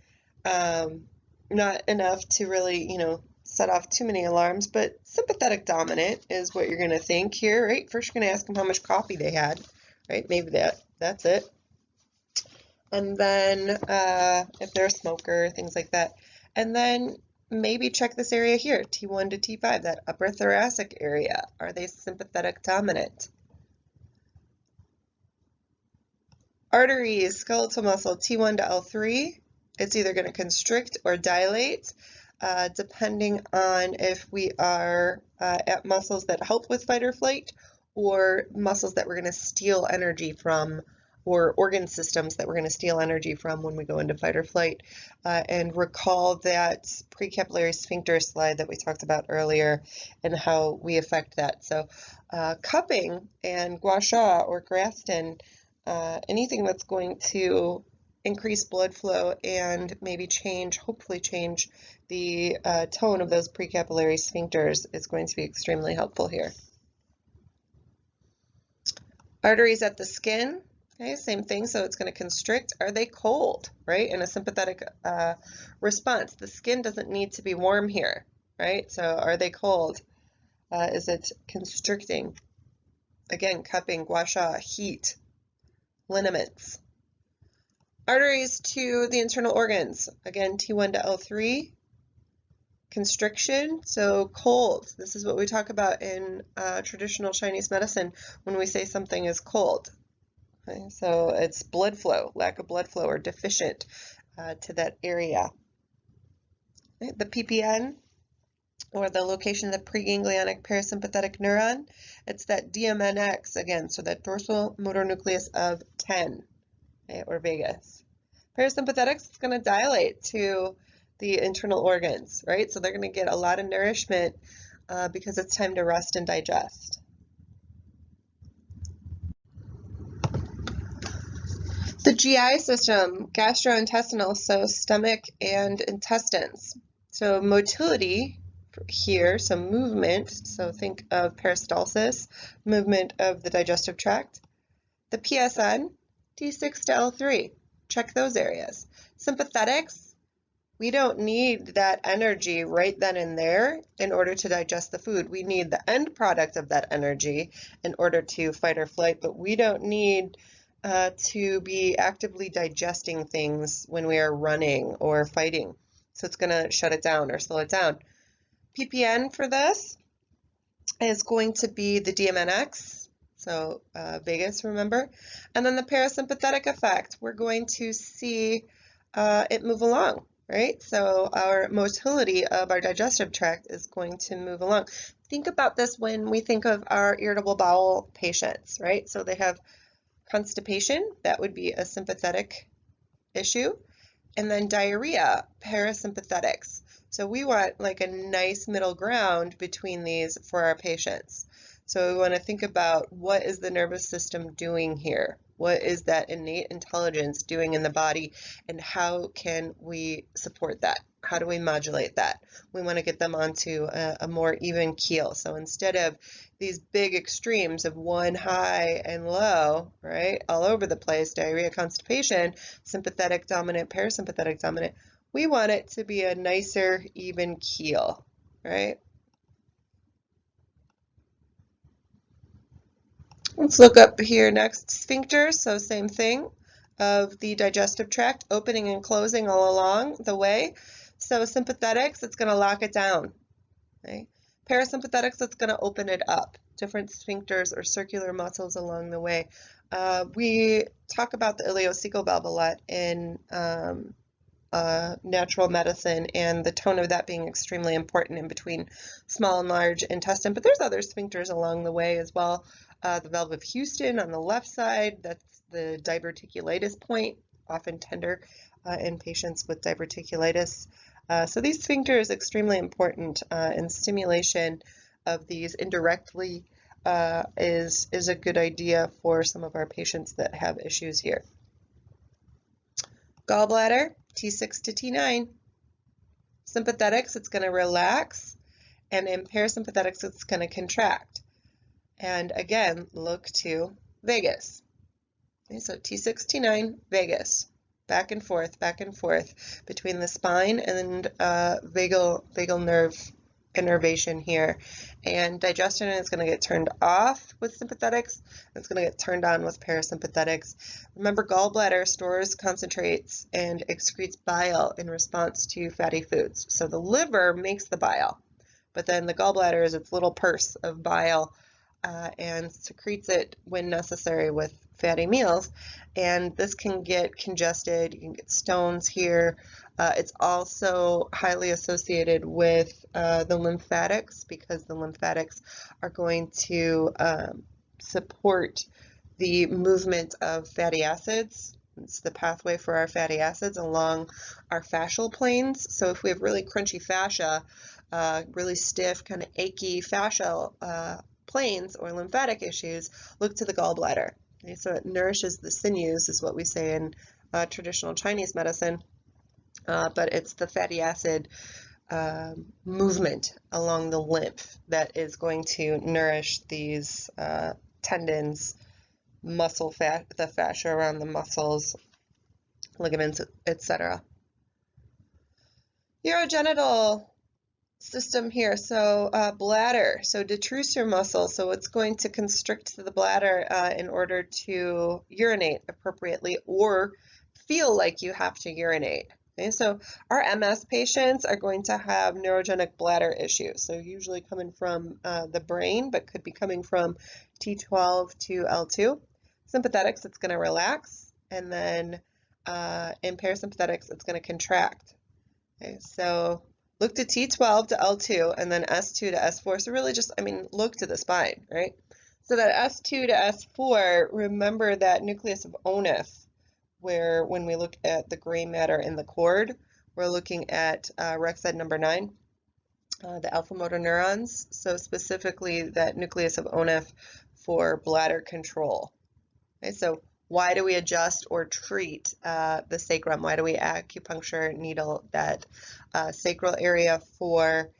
Not enough to really, set off too many alarms, but sympathetic dominant is what you're going to think here, right? First, you're going to ask them how much coffee they had, right? Maybe that's it. And then if they're a smoker, things like that. And then maybe check this area here, T1 to T5, that upper thoracic area. Are they sympathetic dominant? Arteries, skeletal muscle, T1 to L3. It's either going to constrict or dilate, depending on if we are at muscles that help with fight or flight, or muscles that we're going to steal energy from or organ systems that we're going to steal energy from when we go into fight or flight. And recall that precapillary sphincter slide that we talked about earlier and how we affect that. So cupping and gua sha or Grafton, anything that's going to increase blood flow and maybe hopefully change the tone of those precapillary sphincters is going to be extremely helpful here. Arteries at the skin, okay, same thing, so it's going to constrict. Are they cold, right? In a sympathetic response, the skin doesn't need to be warm here, right? So are they cold? Is it constricting? Again, cupping, gua sha, heat, lineaments. Arteries to the internal organs, again, T1 to L3, constriction, so cold. This is what we talk about in traditional Chinese medicine when we say something is cold. Okay? So it's blood flow, lack of blood flow or deficient to that area. Okay? The PPN, or the location of the preganglionic parasympathetic neuron, it's that DMNX again, so that dorsal motor nucleus of 10, okay, or vagus. Parasympathetics is going to dilate to the internal organs, right? So they're going to get a lot of nourishment because it's time to rest and digest. The GI system, gastrointestinal, so stomach and intestines. So motility here, so movement, so think of peristalsis, movement of the digestive tract. The PSN, T6 to L3, check those areas. Sympathetics, we don't need that energy right then and there in order to digest the food. We need the end product of that energy in order to fight or flight, but we don't need to be actively digesting things when we are running or fighting. So it's going to shut it down or slow it down. PPN for this is going to be the DMNX, so vagus, remember? And then the parasympathetic effect, we're going to see it move along, right? So our motility of our digestive tract is going to move along. Think about this when we think of our irritable bowel patients, right? So they have constipation, that would be a sympathetic issue. And then diarrhea, parasympathetics. So we want like a nice middle ground between these for our patients. So we want to think about what is the nervous system doing here? What is that innate intelligence doing in the body, and how can we support that? How do we modulate that? We want to get them onto a more even keel. So instead of these big extremes of one high and low, right, all over the place, diarrhea, constipation, sympathetic dominant, parasympathetic dominant, we want it to be a nicer, even keel, right? Let's look up here next, sphincters, so same thing of the digestive tract, opening and closing all along the way. So sympathetics, it's going to lock it down. Okay? Parasympathetics, it's going to open it up. Different sphincters or circular muscles along the way. We talk about the ileocecal valve a lot in natural medicine, and the tone of that being extremely important in between small and large intestine. But there's other sphincters along the way as well. The valve of Houston on the left side, that's the diverticulitis point, often tender in patients with diverticulitis. So these sphincters extremely important, and stimulation of these indirectly is a good idea for some of our patients that have issues here. Gallbladder, T6 to T9. Sympathetics, it's going to relax, and in parasympathetics, it's going to contract. And again, look to vagus. Okay, so T6, T9, vagus. Back and forth between the spine and vagal nerve innervation here. And digestion is going to get turned off with sympathetics. It's going to get turned on with parasympathetics. Remember, gallbladder stores concentrates and excretes bile in response to fatty foods. So the liver makes the bile, but then the gallbladder is its little purse of bile and secretes it when necessary with fatty meals, and this can get congested. You can get stones here. It's also highly associated with the lymphatics, because the lymphatics are going to support the movement of fatty acids. It's the pathway for our fatty acids along our fascial planes. So if we have really crunchy fascia, really stiff, kind of achy fascial planes or lymphatic issues, look to the gallbladder. Okay, so it nourishes the sinews, is what we say in traditional Chinese medicine, but it's the fatty acid movement along the lymph that is going to nourish these tendons, muscle fat, the fascia around the muscles, ligaments, etc. Urogenital system here, so bladder, so detrusor muscle, so it's going to constrict the bladder in order to urinate appropriately or feel like you have to urinate. Okay, so our MS patients are going to have neurogenic bladder issues, so usually coming from the brain, but could be coming from T12 to L2. Sympathetics, it's going to relax, and then in parasympathetics, it's going to contract. Okay, so look to T12 to L2, and then S2 to S4. So really just, look to the spine, right? So that S2 to S4, remember that nucleus of Onuf, where when we look at the gray matter in the cord, we're looking at Rexide number 9, the alpha motor neurons. So specifically that nucleus of Onuf for bladder control. Okay, so why do we adjust or treat the sacrum? Why do we acupuncture needle that sacral area for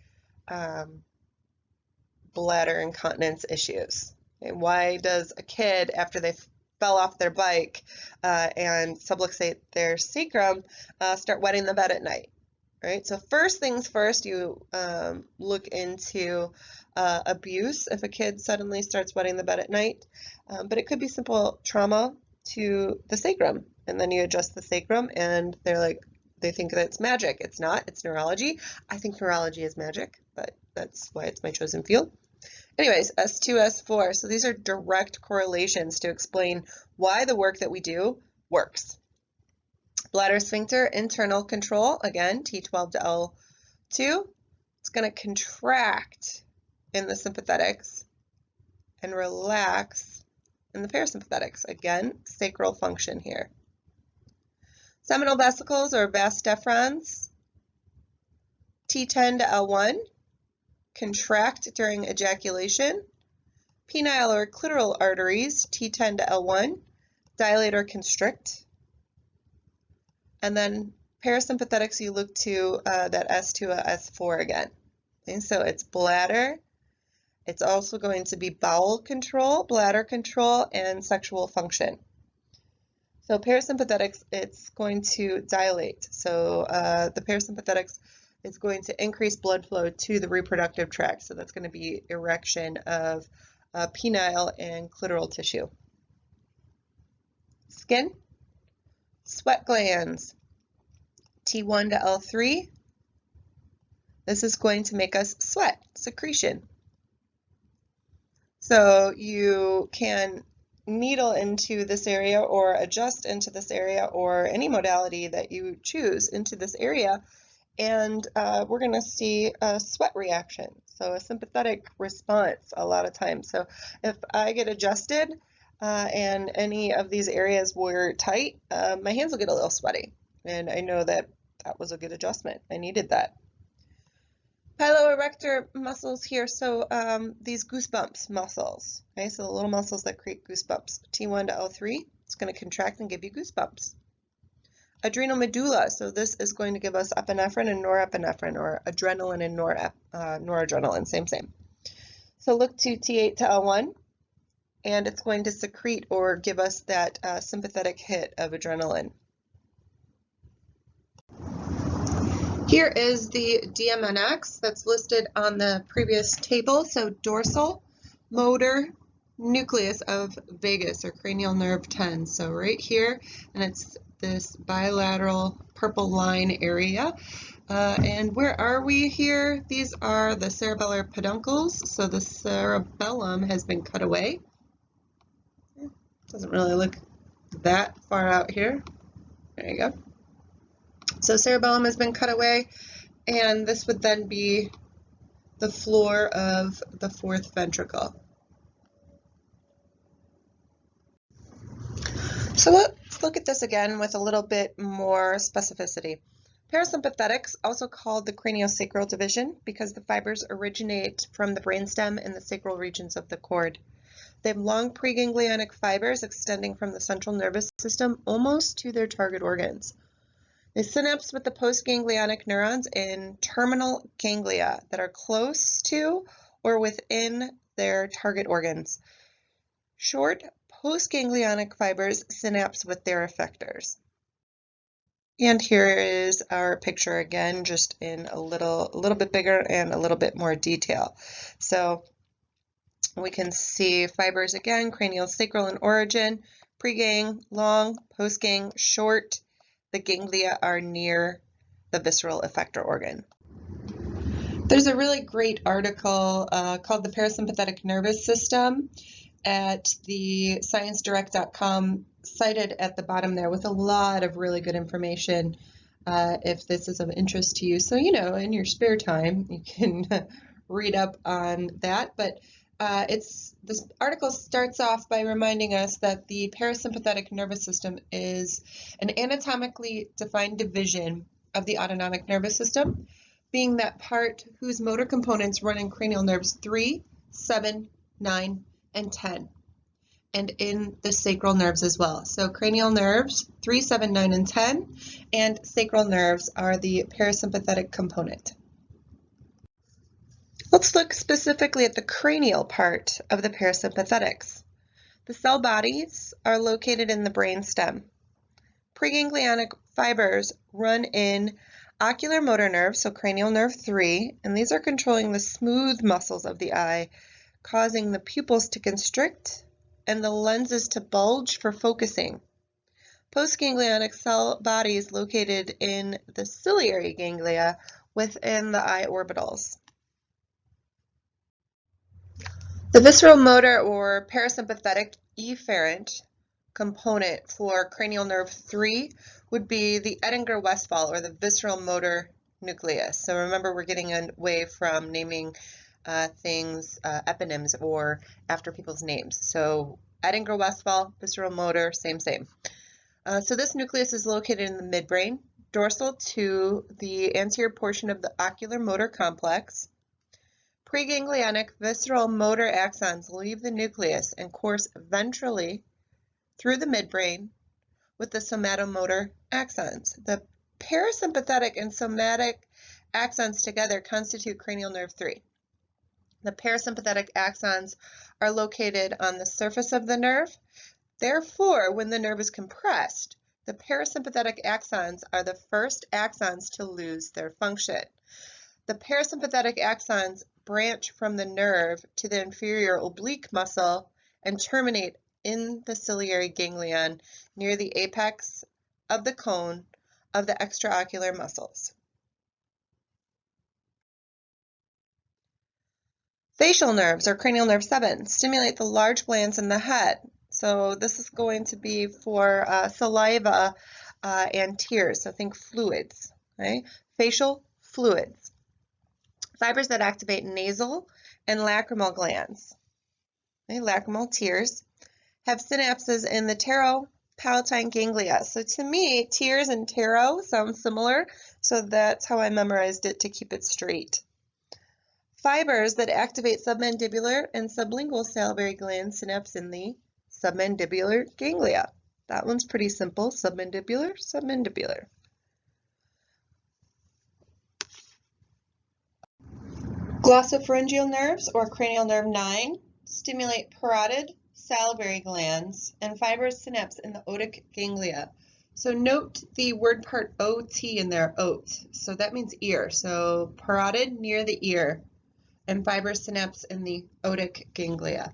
bladder incontinence issues? Okay, why does a kid, after they fell off their bike and subluxate their sacrum, start wetting the bed at night? Right. So first things first, you look into abuse if a kid suddenly starts wetting the bed at night, but it could be simple trauma to the sacrum, and then you adjust the sacrum, and they think that it's magic. It's not. It's neurology. I think neurology is magic, but that's why it's my chosen field. Anyways, S2, S4. So these are direct correlations to explain why the work that we do works. Bladder sphincter, internal control, again, T12 to L2. It's going to contract in the sympathetics and relax in the parasympathetics. Again, sacral function here. Seminal vesicles or vas deferens, T10 to L1, contract during ejaculation. Penile or clitoral arteries, T10 to L1, dilate or constrict. And then parasympathetics, you look to that S2 to S4 again. Okay, so it's bladder. It's also going to be bowel control, bladder control, and sexual function. So parasympathetics, it's going to dilate. So the parasympathetics is going to increase blood flow to the reproductive tract. So that's going to be erection of penile and clitoral tissue. Skin. Sweat glands, T1 to L3. This is going to make us sweat, secretion. So you can needle into this area or adjust into this area or any modality that you choose into this area, and we're going to see a sweat reaction, so a sympathetic response a lot of times. So if I get adjusted and any of these areas were tight, my hands will get a little sweaty, and I know that that was a good adjustment. I needed that. Piloerector muscles here, so these goosebumps muscles, okay, so the little muscles that create goosebumps, T1 to L3, it's going to contract and give you goosebumps. Adrenal medulla, so this is going to give us epinephrine and norepinephrine, or adrenaline and noradrenaline, same. So look to T8 to L1, and it's going to secrete or give us that sympathetic hit of adrenaline. Here is the DMNX that's listed on the previous table. So dorsal motor nucleus of vagus or cranial nerve 10. So right here, and it's this bilateral purple line area. And where are we here? These are the cerebellar peduncles. So the cerebellum has been cut away. Doesn't really look that far out here. There you go. So cerebellum has been cut away, and this would then be the floor of the fourth ventricle. So let's look at this again with a little bit more specificity. Parasympathetics, also called the craniosacral division, because the fibers originate from the brainstem and the sacral regions of the cord. They have long preganglionic fibers extending from the central nervous system almost to their target organs. They synapse with the postganglionic neurons in terminal ganglia that are close to or within their target organs. Short postganglionic fibers synapse with their effectors. And here is our picture again, just in a little bit bigger and a little bit more detail. So we can see fibers again, craniosacral in origin, pregang, long, postgang, short. The ganglia are near the visceral effector organ. There's a really great article called The Parasympathetic Nervous System at the ScienceDirect.com, cited at the bottom there, with a lot of really good information if this is of interest to you. So, in your spare time, you can read up on that. But this article starts off by reminding us that the parasympathetic nervous system is an anatomically defined division of the autonomic nervous system, being that part whose motor components run in cranial nerves 3, 7, 9, and 10, and in the sacral nerves as well. So cranial nerves 3, 7, 9, and 10, and sacral nerves are the parasympathetic component. Let's look specifically at the cranial part of the parasympathetics. The cell bodies are located in the brainstem. Preganglionic fibers run in ocular motor nerves, so cranial nerve 3, and these are controlling the smooth muscles of the eye, causing the pupils to constrict and the lenses to bulge for focusing. Postganglionic cell bodies located in the ciliary ganglia within the eye orbitals. The visceral motor or parasympathetic efferent component for cranial nerve 3 would be the Edinger-Westphal, or the visceral motor nucleus. So remember, we're getting away from naming things eponyms or after people's names. So Edinger-Westphal, visceral motor, same. So this nucleus is located in the midbrain, dorsal to the anterior portion of the ocular motor complex. Preganglionic visceral motor axons leave the nucleus and course ventrally through the midbrain with the somatomotor axons. The parasympathetic and somatic axons together constitute cranial nerve 3. The parasympathetic axons are located on the surface of the nerve. Therefore, when the nerve is compressed, the parasympathetic axons are the first axons to lose their function. The parasympathetic axons branch from the nerve to the inferior oblique muscle and terminate in the ciliary ganglion near the apex of the cone of the extraocular muscles. Facial nerves, or cranial nerve 7, stimulate the large glands in the head. So this is going to be for saliva and tears, so think fluids. Okay? Facial fluids. Fibers that activate nasal and lacrimal glands. Okay? Lacrimal tears have synapses in the pteropalatine ganglia. So to me, tears and ptero sound similar, so that's how I memorized it to keep it straight. Fibers that activate submandibular and sublingual salivary glands synapse in the submandibular ganglia. That one's pretty simple, submandibular. Glossopharyngeal nerves, or cranial nerve 9, stimulate parotid salivary glands, and fibers synapse in the otic ganglia. So note the word part OT in there, oat. So that means ear. So parotid near the ear, and fibers synapse in the otic ganglia.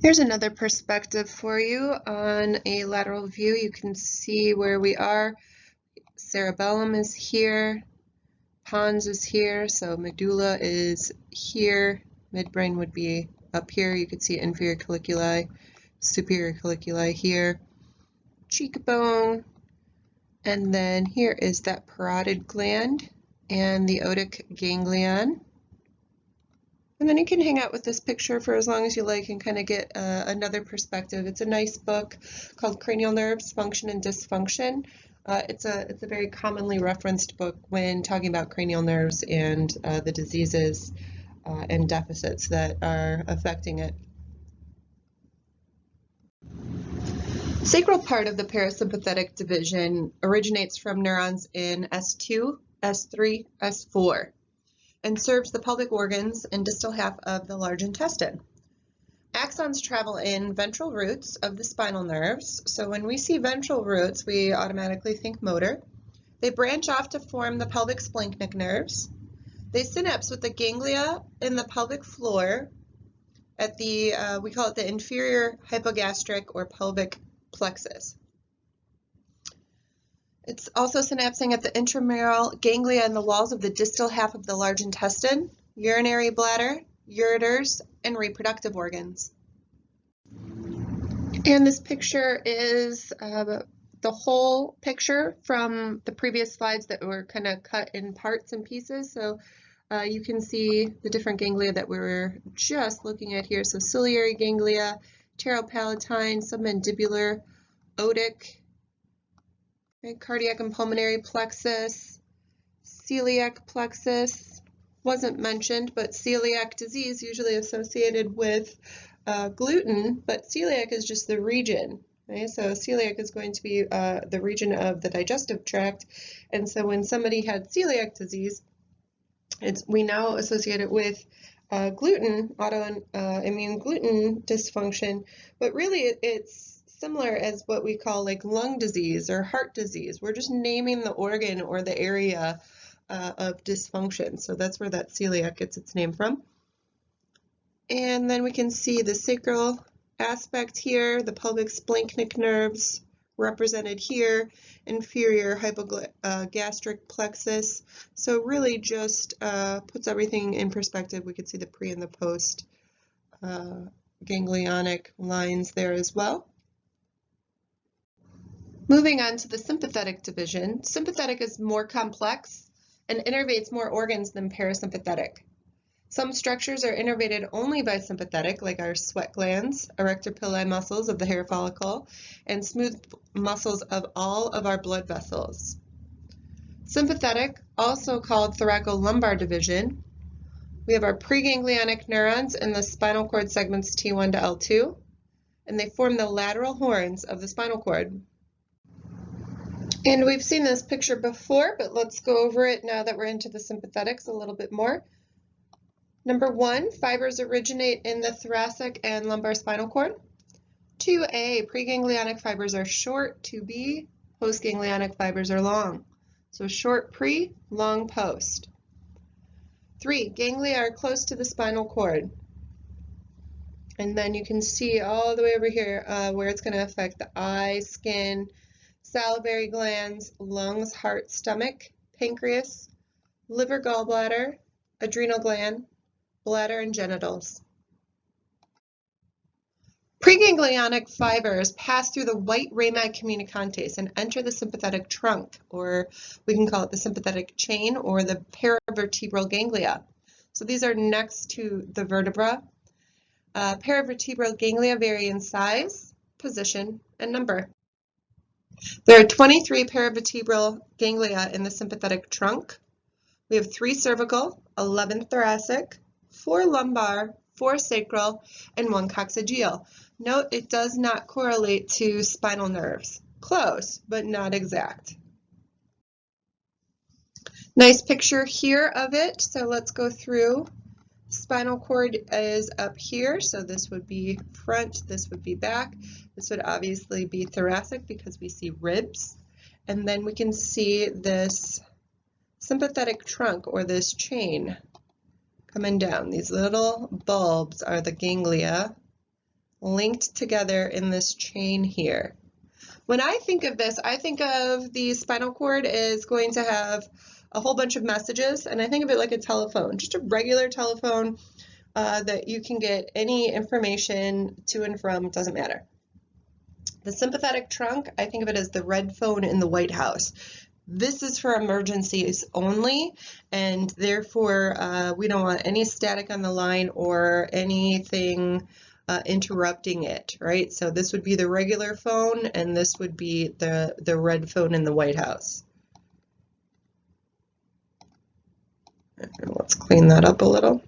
Here's another perspective for you on a lateral view. You can see where we are. Cerebellum is here, pons is here, so medulla is here, midbrain would be up here. You can see inferior colliculi, superior colliculi here, cheekbone, and then here is that parotid gland and the otic ganglion. And then you can hang out with this picture for as long as you like and kind of get another perspective. It's a nice book called Cranial Nerves, Function and Dysfunction. It's a very commonly referenced book when talking about cranial nerves and the diseases and deficits that are affecting it. Sacral part of the parasympathetic division originates from neurons in S2, S3, S4, and serves the pelvic organs and distal half of the large intestine. Axons travel in ventral roots of the spinal nerves. So when we see ventral roots, we automatically think motor. They branch off to form the pelvic splanchnic nerves. They synapse with the ganglia in the pelvic floor at the, we call it the inferior hypogastric or pelvic plexus. It's also synapsing at the intramural ganglia in the walls of the distal half of the large intestine, urinary bladder, ureters, and reproductive organs. And this picture is the whole picture from the previous slides that were kind of cut in parts and pieces. So you can see the different ganglia that we were just looking at here. So ciliary ganglia, pteropalatine, submandibular, otic, cardiac and pulmonary plexus, celiac plexus, wasn't mentioned, but celiac disease usually associated with gluten, but celiac is just the region. Right? So celiac is going to be the region of the digestive tract, and so when somebody had celiac disease, we now associate it with gluten, autoimmune gluten dysfunction, but really it's similar as what we call like lung disease or heart disease. We're just naming the organ or the area of dysfunction. So that's where that celiac gets its name from. And then we can see the sacral aspect here, the pelvic splanchnic nerves represented here, inferior hypogastric plexus. So really just puts everything in perspective. We could see the pre and the post ganglionic lines there as well. Moving on to the sympathetic division, sympathetic is more complex and innervates more organs than parasympathetic. Some structures are innervated only by sympathetic, like our sweat glands, erector pili muscles of the hair follicle, and smooth muscles of all of our blood vessels. Sympathetic, also called thoracolumbar division, we have our preganglionic neurons in the spinal cord segments T1 to L2, and they form the lateral horns of the spinal cord. And we've seen this picture before, but let's go over it now that we're into the sympathetics a little bit more. Number 1, fibers originate in the thoracic and lumbar spinal cord. 2A, preganglionic fibers are short. 2B, postganglionic fibers are long. So short pre, long post. 3, ganglia are close to the spinal cord. And then you can see all the way over here where it's going to affect the eye, skin, salivary glands, lungs, heart, stomach, pancreas, liver, gallbladder, adrenal gland, bladder, and genitals. Preganglionic fibers pass through the white rami communicantase and enter the sympathetic trunk, or we can call it the sympathetic chain, or the paravertebral ganglia. So these are next to the vertebra. Paravertebral ganglia vary in size, position, and number. There are 23 paravertebral ganglia in the sympathetic trunk. We have 3 cervical, 11 thoracic, 4 lumbar, 4 sacral, and 1 coccygeal. Note it does not correlate to spinal nerves. Close, but not exact. Nice picture here of it, so let's go through. Spinal cord is up here, so this would be front, this would be back. This would obviously be thoracic because we see ribs. And then we can see this sympathetic trunk, or this chain, coming down. These little bulbs are the ganglia linked together in this chain here. When I think of this, I think of the spinal cord is going to have a whole bunch of messages, and I think of it like a telephone, just a regular telephone that you can get any information to and from, doesn't matter. The sympathetic trunk, I think of it as the red phone in the White House. This is for emergencies only, and therefore we don't want any static on the line or anything interrupting it, right? So this would be the regular phone, and this would be the red phone in the White House. And let's clean that up a little.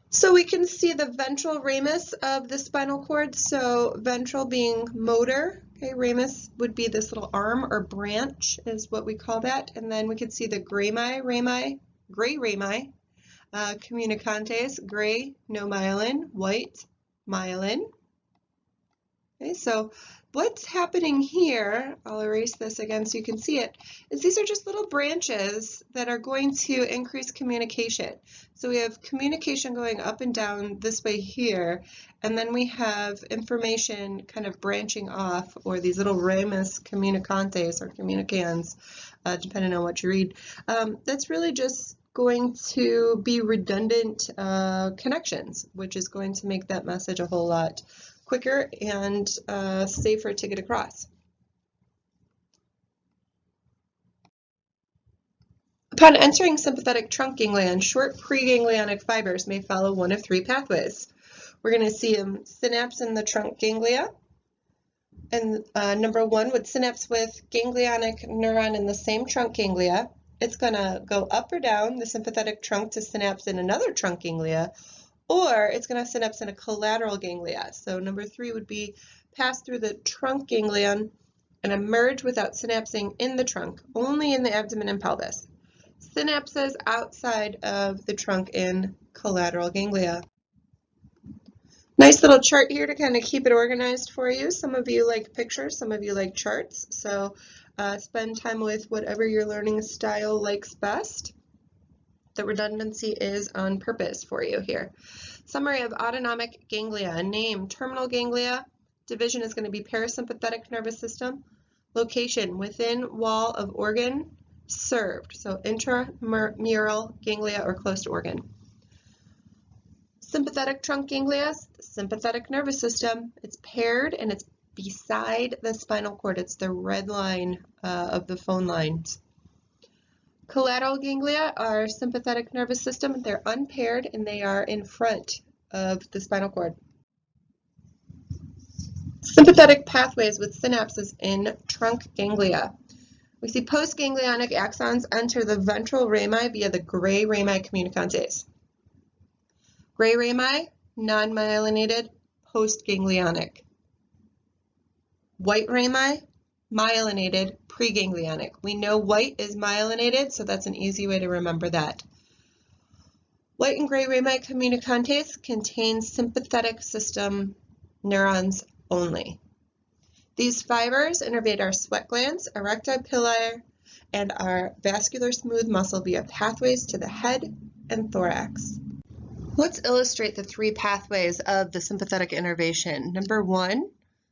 So we can see the ventral ramus of the spinal cord. So ventral being motor, okay, ramus would be this little arm or branch is what we call that. And then we can see the gray rami, communicantes, gray, no myelin, white, myelin. Okay, so what's happening here, I'll erase this again so you can see it, is these are just little branches that are going to increase communication. So we have communication going up and down this way here, and then we have information kind of branching off, or these little ramus communicantes or communicans, depending on what you read. That's really just going to be redundant connections, which is going to make that message a whole lot quicker and safer to get across. Upon entering sympathetic trunk ganglion, short preganglionic fibers may follow one of three pathways. We're going to see a synapse in the trunk ganglia. And number one would synapse with ganglionic neuron in the same trunk ganglia. It's going to go up or down the sympathetic trunk to synapse in another trunk ganglia, or it's going to synapse in a collateral ganglia. So number three would be pass through the trunk ganglion and emerge without synapsing in the trunk, only in the abdomen and pelvis. Synapses outside of the trunk in collateral ganglia. Nice little chart here to kind of keep it organized for you. Some of you like pictures, some of you like charts, so spend time with whatever your learning style likes best. The redundancy is on purpose for you here. Summary of autonomic ganglia. Name, terminal ganglia. Division is going to be parasympathetic nervous system. Location, within wall of organ served. So intramural ganglia or close to organ. Sympathetic trunk ganglia, sympathetic nervous system. It's paired and it's beside the spinal cord. It's the red line of the phone lines. Collateral ganglia are sympathetic nervous system. They're unpaired and they are in front of the spinal cord. Sympathetic pathways with synapses in trunk ganglia. We see postganglionic axons enter the ventral rami via the gray rami communicantes. Gray rami, non-myelinated, postganglionic. White rami, myelinated, preganglionic. We know white is myelinated, so that's an easy way to remember that. White and gray rami communicantes contain sympathetic system neurons only. These fibers innervate our sweat glands, erectile pili, and our vascular smooth muscle via pathways to the head and thorax. Let's illustrate the three pathways of the sympathetic innervation. Number one,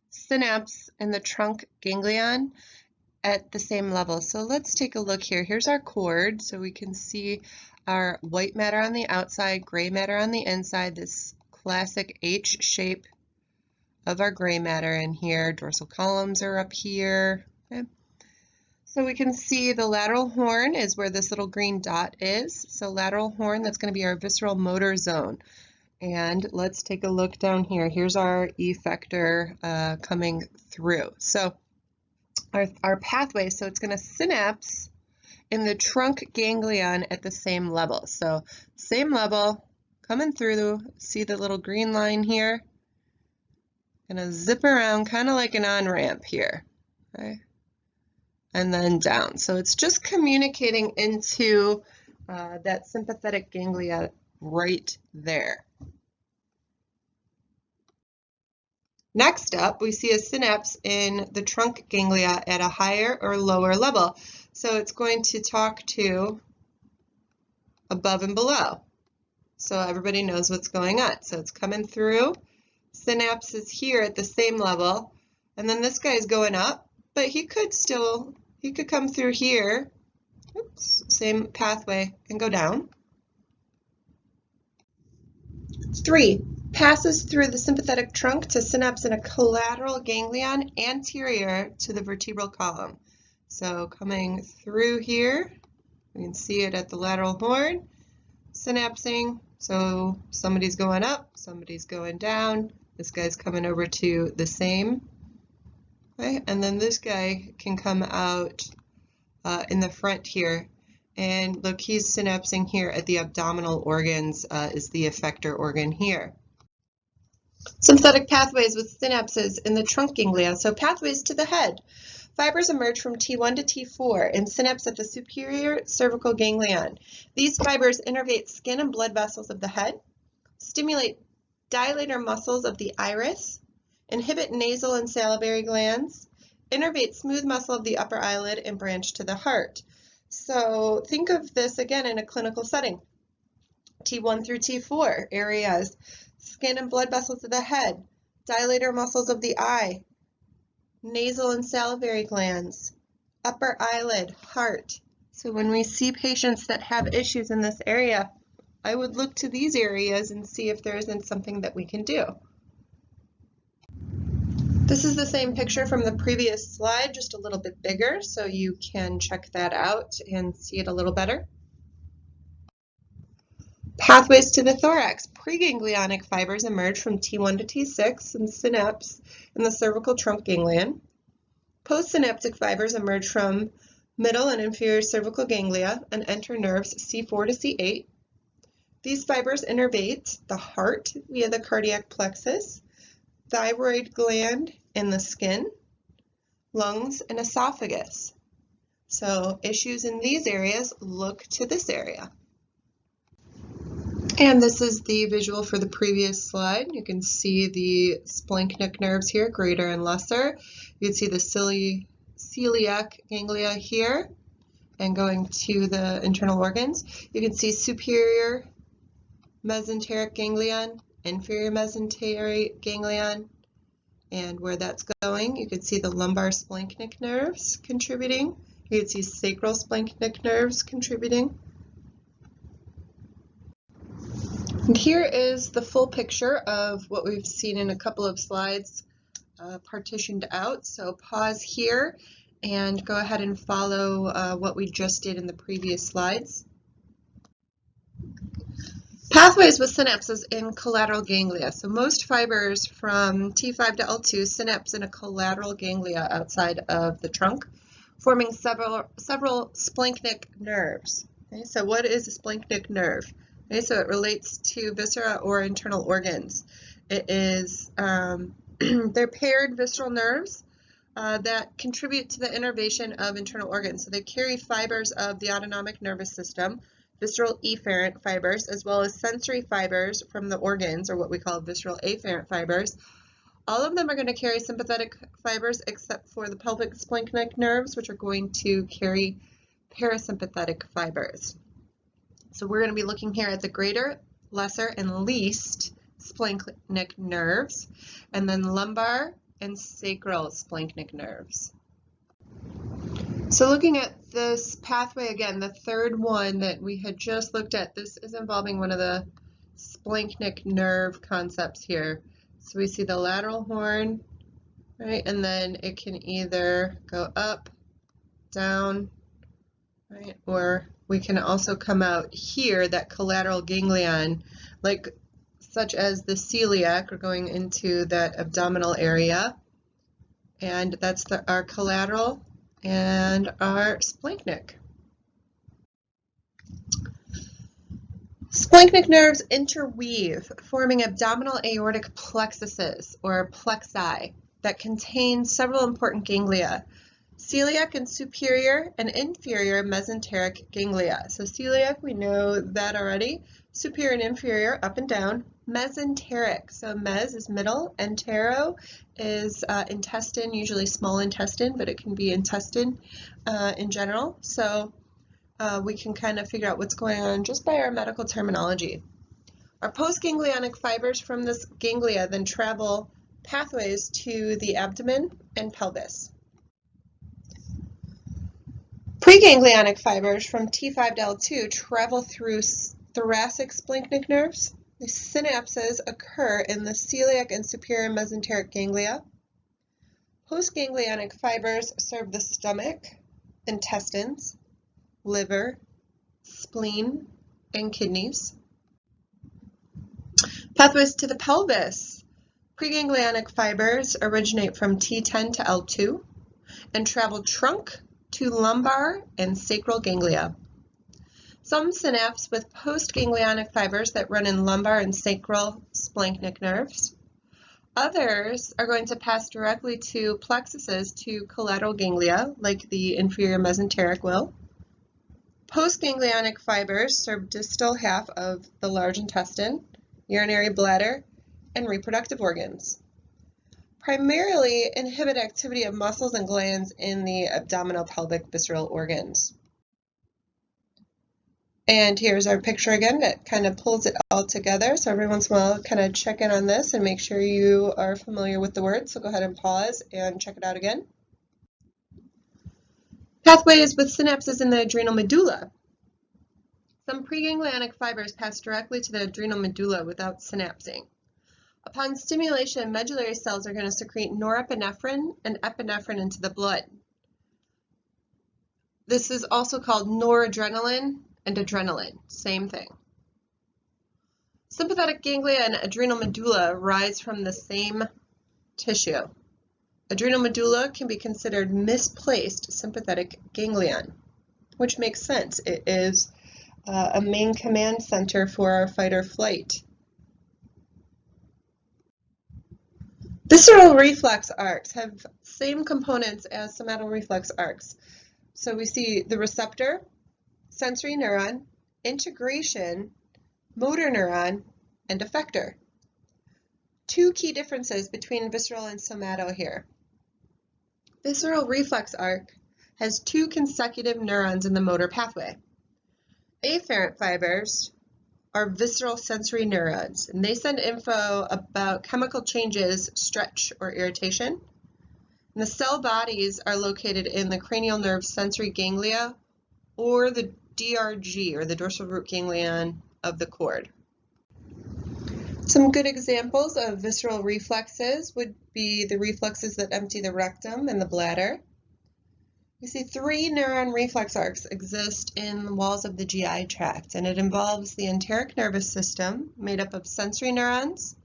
synapse in the trunk ganglion at the same level. So let's take a look here. Here's our cord, so we can see our white matter on the outside, gray matter on the inside, this classic H shape of our gray matter in here. Dorsal columns are up here. Okay. So we can see the lateral horn is where this little green dot is. So lateral horn, that's going to be our visceral motor zone. And let's take a look down here. Here's our effector coming through. So our pathway, so it's going to synapse in the trunk ganglion at the same level. So same level, coming through, see the little green line here? Gonna zip around kind of like an on-ramp here, okay? And then down. So it's just communicating into that sympathetic ganglia right there. Next up, we see a synapse in the trunk ganglia at a higher or lower level. So it's going to talk to above and below. So everybody knows what's going on. So it's coming through. Synapse is here at the same level. And then this guy's going up, but he could come through here. Oops, same pathway, and go down. 3. Passes through the sympathetic trunk to synapse in a collateral ganglion anterior to the vertebral column. So coming through here, you can see it at the lateral horn, synapsing. So somebody's going up, somebody's going down. This guy's coming over to the same. Okay? And then this guy can come out in the front here. And look, he's synapsing here at the abdominal organs, is the effector organ here. Synthetic pathways with synapses in the trunk ganglia. So pathways to the head. Fibers emerge from T1 to T4 and synapse at the superior cervical ganglion. These fibers innervate skin and blood vessels of the head, stimulate dilator muscles of the iris, inhibit nasal and salivary glands, innervate smooth muscle of the upper eyelid, and branch to the heart. So think of this again in a clinical setting. T1 through T4 areas, skin and blood vessels of the head, dilator muscles of the eye, nasal and salivary glands, upper eyelid, heart. So when we see patients that have issues in this area, I would look to these areas and see if there isn't something that we can do. This is the same picture from the previous slide, just a little bit bigger, so you can check that out and see it a little better. Pathways to the thorax. Preganglionic fibers emerge from T1 to T6 and synapse in the cervical trunk ganglion. Postsynaptic fibers emerge from middle and inferior cervical ganglia and enter nerves C4 to C8. These fibers innervate the heart via the cardiac plexus, thyroid gland in the skin, lungs, and esophagus. So issues in these areas, look to this area. And this is the visual for the previous slide. You can see the splanchnic nerves here, greater and lesser. You can see the celiac ganglia here, and going to the internal organs. You can see superior mesenteric ganglion, inferior mesenteric ganglion, and where that's going. You can see the lumbar splanchnic nerves contributing. You can see sacral splanchnic nerves contributing. And here is the full picture of what we've seen in a couple of slides partitioned out. So pause here and go ahead and follow what we just did in the previous slides. Pathways with synapses in collateral ganglia. So most fibers from T5 to L2 synapse in a collateral ganglia outside of the trunk, forming several splanchnic nerves. Okay, so what is a splanchnic nerve? Okay, so it relates to viscera or internal organs. It is, they're paired visceral nerves that contribute to the innervation of internal organs. So they carry fibers of the autonomic nervous system, visceral efferent fibers, as well as sensory fibers from the organs, or what we call visceral afferent fibers. All of them are going to carry sympathetic fibers except for the pelvic splanchnic nerves, which are going to carry parasympathetic fibers. So we're going to be looking here at the greater, lesser, and least splanchnic nerves, and then lumbar and sacral splanchnic nerves. So looking at this pathway again, the third one that we had just looked at, this is involving one of the splanchnic nerve concepts here. So we see the lateral horn, right, and then it can either go up, down, right, or we can also come out here, that collateral ganglion, like such as the celiac, or going into that abdominal area, and that's our collateral and our splanchnic. Splanchnic nerves interweave, forming abdominal aortic plexuses, or plexi, that contain several important ganglia. Celiac and superior and inferior mesenteric ganglia. So celiac, we know that already. Superior and inferior, up and down. Mesenteric, so mes is middle, entero is intestine, usually small intestine, but it can be intestine in general. So we can kind of figure out what's going on just by our medical terminology. Our postganglionic fibers from this ganglia then travel pathways to the abdomen and pelvis. Preganglionic fibers from T5 to L2 travel through thoracic splanchnic nerves. The synapses occur in the celiac and superior mesenteric ganglia. Postganglionic fibers serve the stomach, intestines, liver, spleen, and kidneys. Pathways to the pelvis. Preganglionic fibers originate from T10 to L2 and travel trunk to lumbar and sacral ganglia. Some synapses with postganglionic fibers that run in lumbar and sacral splanchnic nerves. Others are going to pass directly to plexuses to collateral ganglia, like the inferior mesenteric will. Postganglionic fibers serve distal half of the large intestine, urinary bladder, and reproductive organs. Primarily inhibit activity of muscles and glands in the abdominal pelvic visceral organs. And here's our picture again that kind of pulls it all together. So every once in a while, kind of check in on this and make sure you are familiar with the word. So go ahead and pause and check it out again. Pathways with synapses in the adrenal medulla. Some preganglionic fibers pass directly to the adrenal medulla without synapsing. Upon stimulation, medullary cells are going to secrete norepinephrine and epinephrine into the blood. This is also called noradrenaline and adrenaline, same thing. Sympathetic ganglia and adrenal medulla rise from the same tissue. Adrenal medulla can be considered misplaced sympathetic ganglion, which makes sense. It is a main command center for our fight or flight. Visceral reflex arcs have same components as somatoreflex arcs. So we see the receptor, sensory neuron, integration, motor neuron, and effector. Two key differences between visceral and somato here. Visceral reflex arc has two consecutive neurons in the motor pathway. Afferent fibers are visceral sensory neurons, and they send info about chemical changes, stretch, or irritation. And the cell bodies are located in the cranial nerve sensory ganglia or the DRG, or the dorsal root ganglion of the cord. Some good examples of visceral reflexes would be the reflexes that empty the rectum and the bladder. We see 3 neuron reflex arcs exist in the walls of the GI tract, and it involves the enteric nervous system made up of sensory neurons,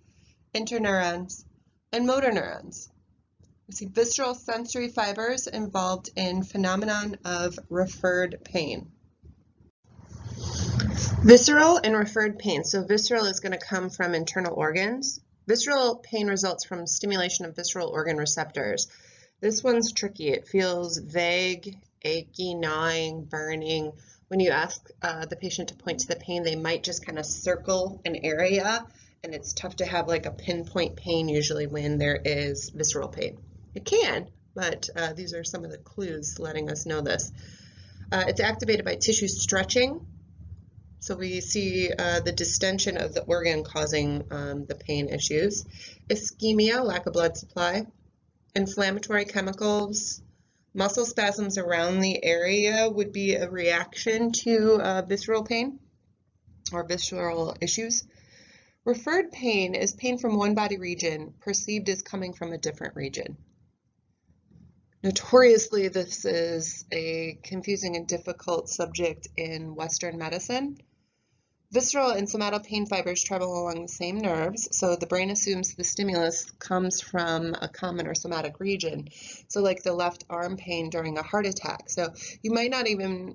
interneurons, and motor neurons. We see visceral sensory fibers involved in phenomenon of referred pain. Visceral and referred pain. So visceral is going to come from internal organs. Visceral pain results from stimulation of visceral organ receptors. This one's tricky. It feels vague, achy, gnawing, burning. When you ask the patient to point to the pain, they might just kind of circle an area, and it's tough to have like a pinpoint pain usually when there is visceral pain. It can, but these are some of the clues letting us know this. It's activated by tissue stretching. So we see the distension of the organ causing the pain issues. Ischemia, lack of blood supply. Inflammatory chemicals. Muscle spasms around the area would be a reaction to visceral pain or visceral issues. Referred pain is pain from one body region perceived as coming from a different region. Notoriously, this is a confusing and difficult subject in Western medicine. Visceral and somatal pain fibers travel along the same nerves, so the brain assumes the stimulus comes from a common or somatic region. So like the left arm pain during a heart attack. So you might not even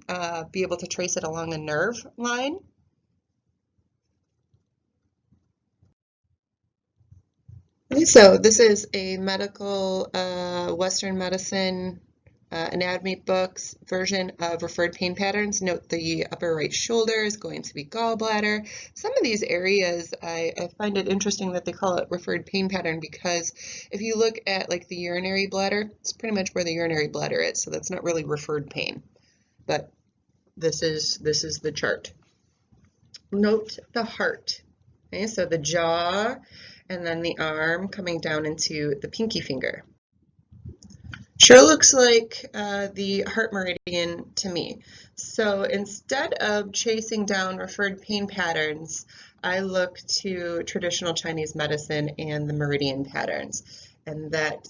be able to trace it along a nerve line. So this is a medical Western medicine anatomy books version of referred pain patterns. Note the upper right shoulder is going to be gallbladder. Some of these areas, I find it interesting that they call it referred pain pattern, because if you look at like the urinary bladder, it's pretty much where the urinary bladder is, so that's not really referred pain. But this is the chart. Note the heart. Okay, so the jaw and then the arm coming down into the pinky finger. Sure looks like the heart meridian to me. So instead of chasing down referred pain patterns, I look to traditional Chinese medicine and the meridian patterns, and that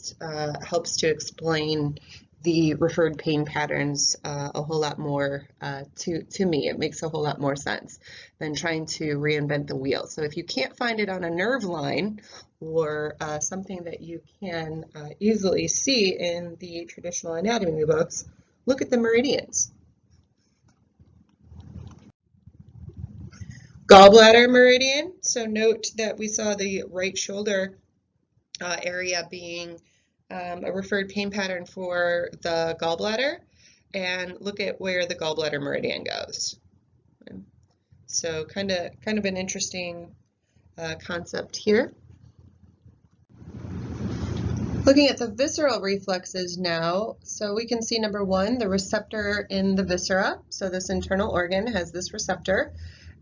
helps to explain the referred pain patterns a whole lot more to me. It makes a whole lot more sense than trying to reinvent the wheel. So if you can't find it on a nerve line or something that you can easily see in the traditional anatomy books, look at the meridians. Gallbladder meridian. So note that we saw the right shoulder area being a referred pain pattern for the gallbladder, and look at where the gallbladder meridian goes. So kind of an interesting concept here. Looking at the visceral reflexes now, so we can see number one, the receptor in the viscera. So this internal organ has this receptor,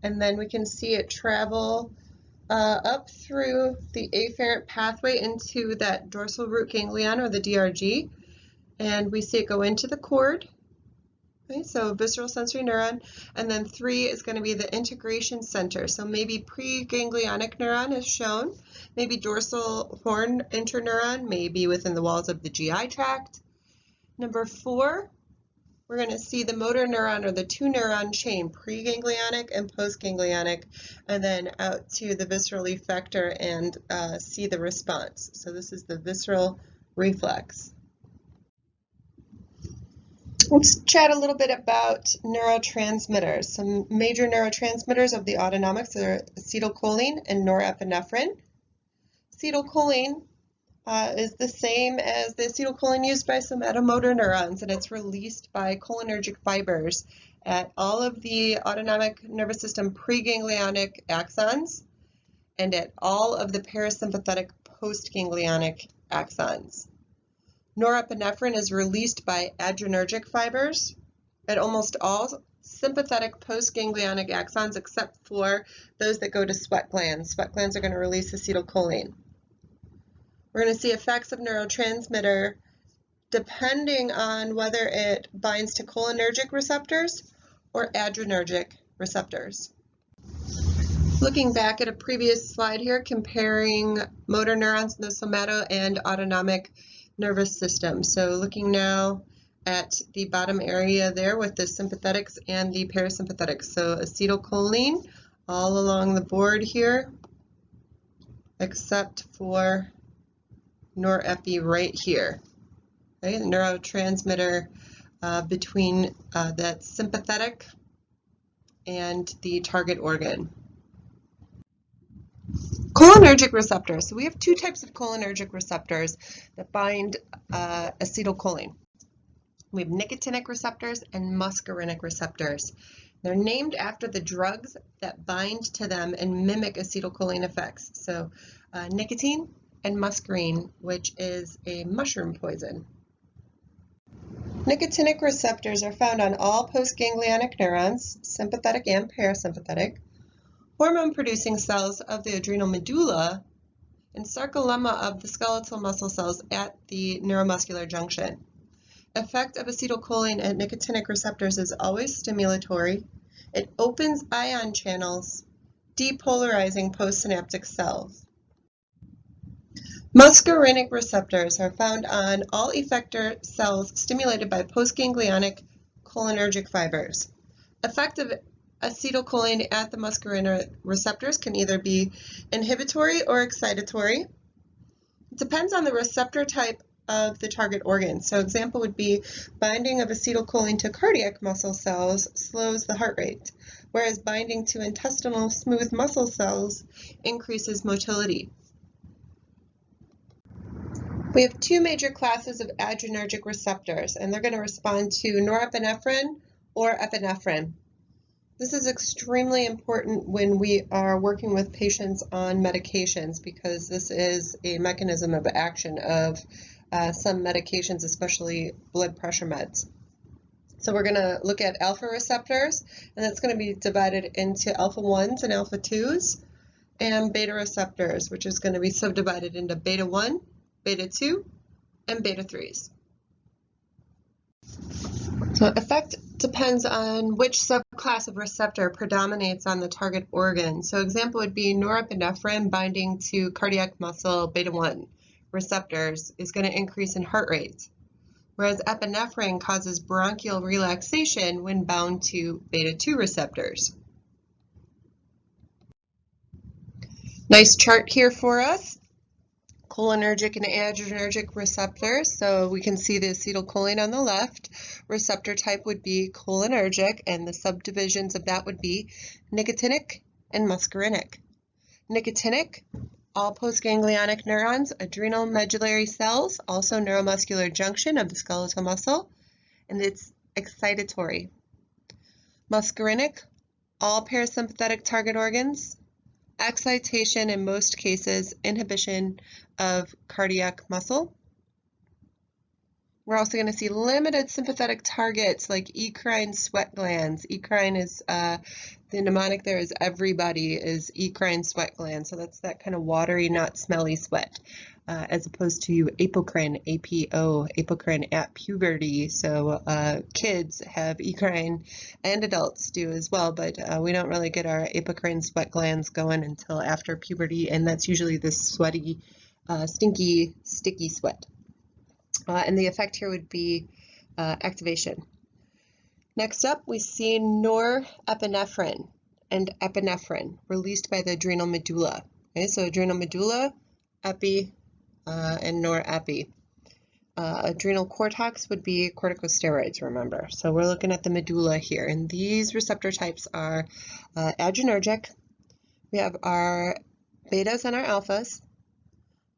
and then we can see it travel up through the afferent pathway into that dorsal root ganglion, or the DRG, and we see it go into the cord. Okay, so visceral sensory neuron, and then 3 is going to be the integration center. So maybe preganglionic neuron is shown, maybe dorsal horn interneuron, maybe within the walls of the GI tract. Number 4, we're going to see the motor neuron, or the 2-neuron chain, preganglionic and postganglionic, and then out to the visceral effector and see the response. So this is the visceral reflex. Let's chat a little bit about neurotransmitters. Some major neurotransmitters of the autonomics are acetylcholine and norepinephrine. Acetylcholine is the same as the acetylcholine used by somatomotor neurons, and it's released by cholinergic fibers at all of the autonomic nervous system preganglionic axons and at all of the parasympathetic postganglionic axons. Norepinephrine is released by adrenergic fibers at almost all sympathetic postganglionic axons except for those that go to sweat glands. Sweat glands are going to release acetylcholine. We're going to see effects of neurotransmitter depending on whether it binds to cholinergic receptors or adrenergic receptors. Looking back at a previous slide here, comparing motor neurons in the somato and autonomic nervous system. So looking now at the bottom area there with the sympathetics and the parasympathetics. So acetylcholine all along the board here, except for norepi right here. Okay, the neurotransmitter between that sympathetic and the target organ. Cholinergic receptors. So we have 2 types of cholinergic receptors that bind acetylcholine. We have nicotinic receptors and muscarinic receptors. They're named after the drugs that bind to them and mimic acetylcholine effects. So nicotine and muscarine, which is a mushroom poison. Nicotinic receptors are found on all postganglionic neurons, sympathetic and parasympathetic, hormone-producing cells of the adrenal medulla, and sarcolemma of the skeletal muscle cells at the neuromuscular junction. Effect of acetylcholine at nicotinic receptors is always stimulatory. It opens ion channels, depolarizing postsynaptic cells. Muscarinic receptors are found on all effector cells stimulated by postganglionic cholinergic fibers. Effect of acetylcholine at the muscarinic receptors can either be inhibitory or excitatory. It depends on the receptor type of the target organ. So example would be binding of acetylcholine to cardiac muscle cells slows the heart rate, whereas binding to intestinal smooth muscle cells increases motility. We have 2 major classes of adrenergic receptors, and they're going to respond to norepinephrine or epinephrine. This is extremely important when we are working with patients on medications because this is a mechanism of action of some medications, especially blood pressure meds. So we're going to look at alpha receptors, and that's going to be divided into alpha 1s and alpha 2s, and beta receptors, which is going to be subdivided into beta 1, beta 2, and beta 3s. So effect depends on which subclass of receptor predominates on the target organ. So example would be norepinephrine binding to cardiac muscle beta 1 receptors is going to increase in heart rate, whereas epinephrine causes bronchial relaxation when bound to beta-2 receptors. Nice chart here for us. Cholinergic and adrenergic receptors. So we can see the acetylcholine on the left. Receptor type would be cholinergic, and the subdivisions of that would be nicotinic and muscarinic. Nicotinic, all postganglionic neurons, adrenal medullary cells, also neuromuscular junction of the skeletal muscle, and it's excitatory. Muscarinic, all parasympathetic target organs, excitation, in most cases, inhibition of cardiac muscle. We're also going to see limited sympathetic targets like eccrine sweat glands. Eccrine is, the mnemonic there is everybody is eccrine sweat glands. So that's that kind of watery, not smelly sweat, as opposed to apocrine, APO, apocrine at puberty. So kids have eccrine and adults do as well, but we don't really get our apocrine sweat glands going until after puberty, and that's usually this sweaty, stinky, sticky sweat. And the effect here would be activation. Next up, we see norepinephrine and epinephrine released by the adrenal medulla. Okay, so adrenal medulla, epi, and norepi. Adrenal cortex would be corticosteroids, remember. So we're looking at the medulla here, and these receptor types are adrenergic. We have our betas and our alphas.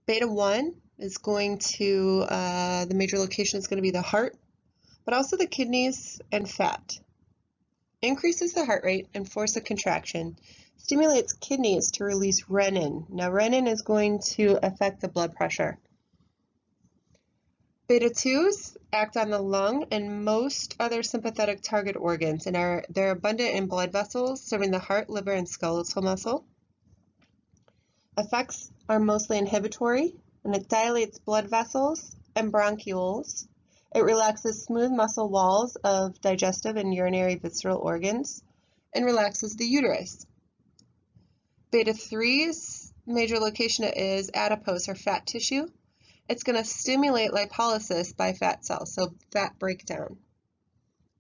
Beta 1 is going to, the major location is going to be the heart, but also the kidneys and fat. Increases the heart rate and force of contraction, stimulates kidneys to release renin. Now renin is going to affect the blood pressure. Beta 2s act on the lung and most other sympathetic target organs, and they're abundant in blood vessels serving the heart, liver, and skeletal muscle. Effects are mostly inhibitory, and it dilates blood vessels and bronchioles. It relaxes smooth muscle walls of digestive and urinary visceral organs and relaxes the uterus. Beta 3's major location is adipose or fat tissue. It's going to stimulate lipolysis by fat cells, so fat breakdown.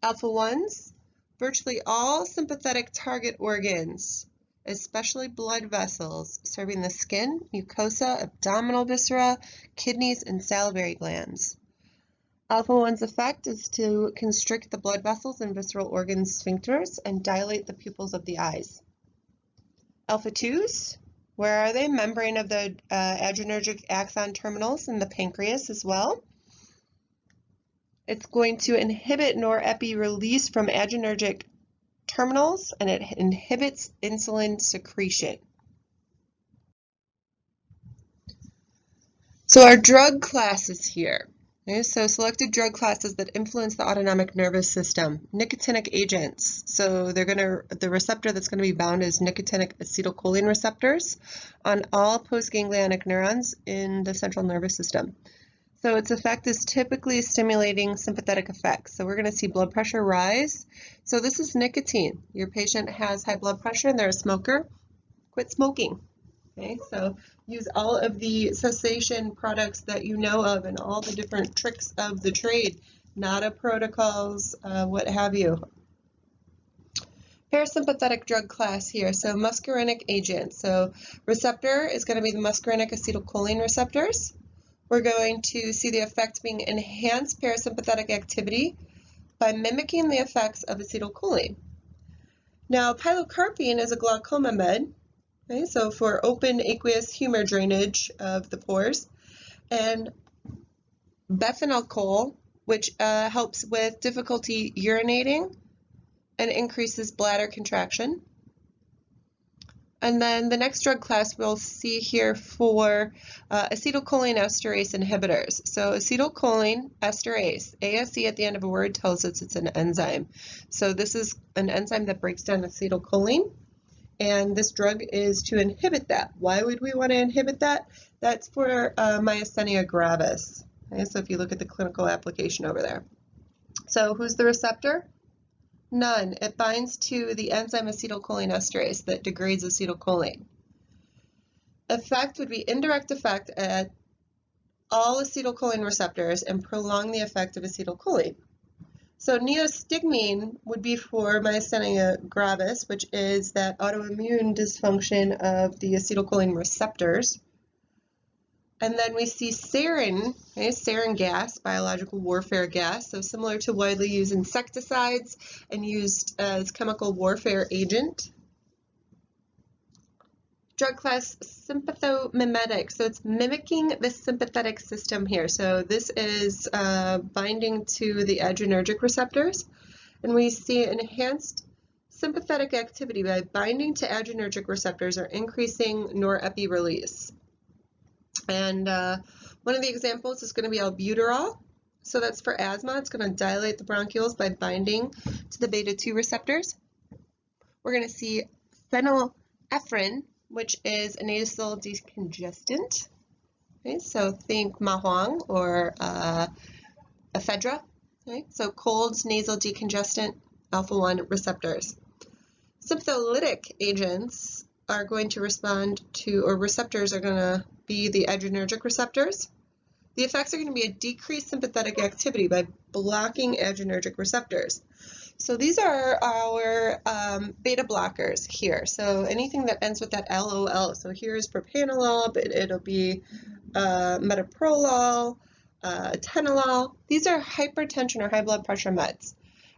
Alpha 1's, virtually all sympathetic target organs, especially blood vessels, serving the skin, mucosa, abdominal viscera, kidneys, and salivary glands. Alpha 1's effect is to constrict the blood vessels and visceral organ sphincters and dilate the pupils of the eyes. Alpha 2's, where are they? Membrane of the adrenergic axon terminals in the pancreas as well. It's going to inhibit norepi release from adrenergic terminals, and it inhibits insulin secretion. So our drug classes here. Okay, so selected drug classes that influence the autonomic nervous system. Nicotinic agents. So the receptor that's going to be bound is nicotinic acetylcholine receptors on all postganglionic neurons in the central nervous system. So its effect is typically stimulating sympathetic effects. So we're going to see blood pressure rise. So this is nicotine. Your patient has high blood pressure and they're a smoker. Quit smoking. Okay, so use all of the cessation products that you know of and all the different tricks of the trade, NADA protocols, what have you. Parasympathetic drug class here, so muscarinic agents. So receptor is going to be the muscarinic acetylcholine receptors. We're going to see the effect being enhanced parasympathetic activity by mimicking the effects of acetylcholine. Now, pilocarpine is a glaucoma med. Okay, so for open aqueous humor drainage of the pores, and bephenolchol, which helps with difficulty urinating and increases bladder contraction. And then the next drug class we'll see here for acetylcholine esterase inhibitors. So acetylcholine esterase, ASE at the end of a word tells us it's an enzyme. So this is an enzyme that breaks down acetylcholine. And this drug is to inhibit that. Why would we want to inhibit that? That's for myasthenia gravis. Okay, so if you look at the clinical application over there. So who's the receptor? None. It binds to the enzyme acetylcholine esterase that degrades acetylcholine. Effect would be indirect effect at all acetylcholine receptors and prolong the effect of acetylcholine. So neostigmine would be for myasthenia gravis, which is that autoimmune dysfunction of the acetylcholine receptors. And then we see sarin, okay, sarin gas, biological warfare gas, so similar to widely used insecticides and used as chemical warfare agent. Drug class sympathomimetic, so it's mimicking the sympathetic system here. So this is binding to the adrenergic receptors, and we see enhanced sympathetic activity by binding to adrenergic receptors or increasing norepi release. And one of the examples is going to be albuterol. So that's for asthma. It's going to dilate the bronchioles by binding to the beta-2 receptors. We're going to see phenylephrine, which is a nasal decongestant. Okay, so think Mahuang or ephedra. Okay, so cold nasal decongestant, alpha-1 receptors. Sympatholytic agents are going to respond to, or receptors are going to be the adrenergic receptors. The effects are going to be a decreased sympathetic activity by blocking adrenergic receptors. So these are our beta blockers here. So anything that ends with that LOL. So here's propranolol, but it'll be metoprolol, atenolol. These are hypertension or high blood pressure meds.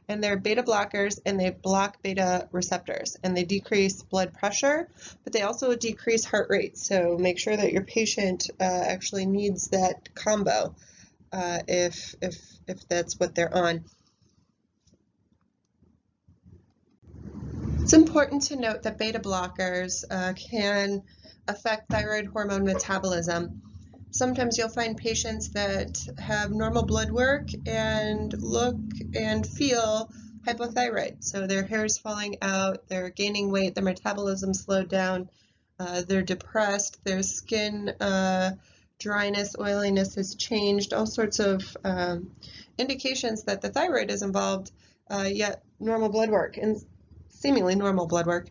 And they're beta blockers, and they block beta receptors, and they decrease blood pressure, but they also decrease heart rate. So make sure that your patient actually needs that combo if that's what they're on. It's important to note that beta blockers can affect thyroid hormone metabolism. Sometimes you'll find patients that have normal blood work and look and feel hypothyroid. So their hair is falling out, they're gaining weight, their metabolism slowed down, they're depressed, their skin dryness, oiliness has changed, all sorts of indications that the thyroid is involved, yet normal blood work and seemingly normal blood work.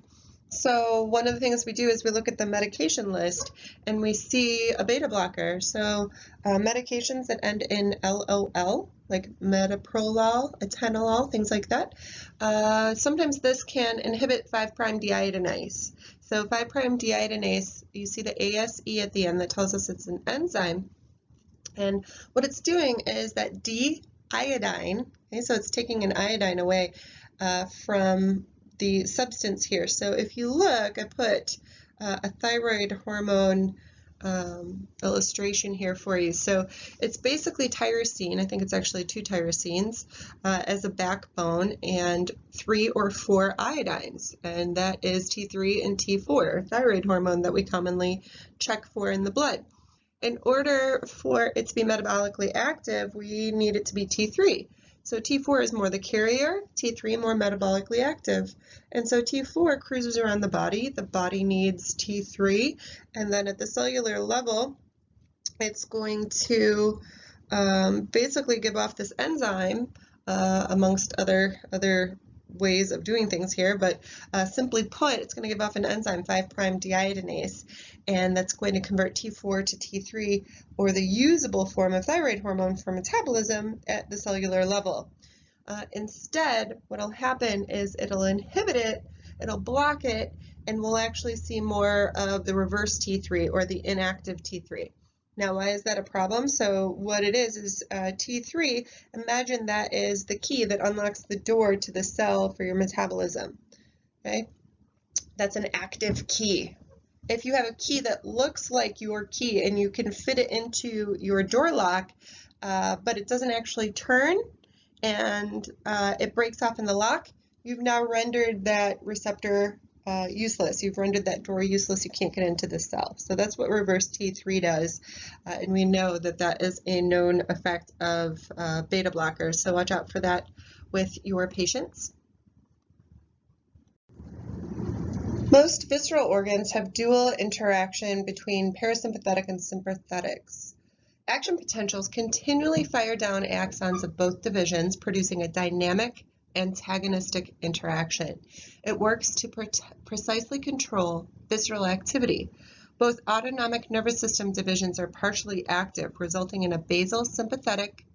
So one of the things we do is we look at the medication list and we see a beta blocker. So medications that end in LOL, like metoprolol, atenolol, things like that. Sometimes this can inhibit 5' deiodinase. So 5' deiodinase, you see the ASE at the end that tells us it's an enzyme. And what it's doing is that D-iodine, okay, so it's taking an iodine away from the substance here. So if you look, I put a thyroid hormone illustration here for you. So it's basically tyrosine, I think it's actually 2 tyrosines as a backbone, and 3 or 4 iodines, and that is T3 and T4, thyroid hormone that we commonly check for in the blood. In order for it to be metabolically active, we need it to be T3. So T4 is more the carrier, T3 more metabolically active. And so T4 cruises around the body needs T3, and then at the cellular level, it's going to basically give off this enzyme, amongst other ways of doing things here, but simply put, it's going to give off an enzyme, 5' deiodinase, and that's going to convert T4 to T3, or the usable form of thyroid hormone for metabolism at the cellular level. Instead, what will happen is it'll inhibit it, it'll block it, and we'll actually see more of the reverse T3, or the inactive T3. Now, why is that a problem? So what it is T3, imagine that is the key that unlocks the door to the cell for your metabolism, okay? That's an active key. If you have a key that looks like your key and you can fit it into your door lock, but it doesn't actually turn and it breaks off in the lock, you've now rendered that receptor useless. You've rendered that door useless. You can't get into the cell. So that's what reverse T3 does, and we know that that is a known effect of beta blockers. So watch out for that with your patients. Most visceral organs have dual interaction between parasympathetic and sympathetics. Action potentials continually fire down axons of both divisions, producing a dynamic antagonistic interaction. It works to precisely control visceral activity. Both autonomic nervous system divisions are partially active, resulting in a basal sympathetic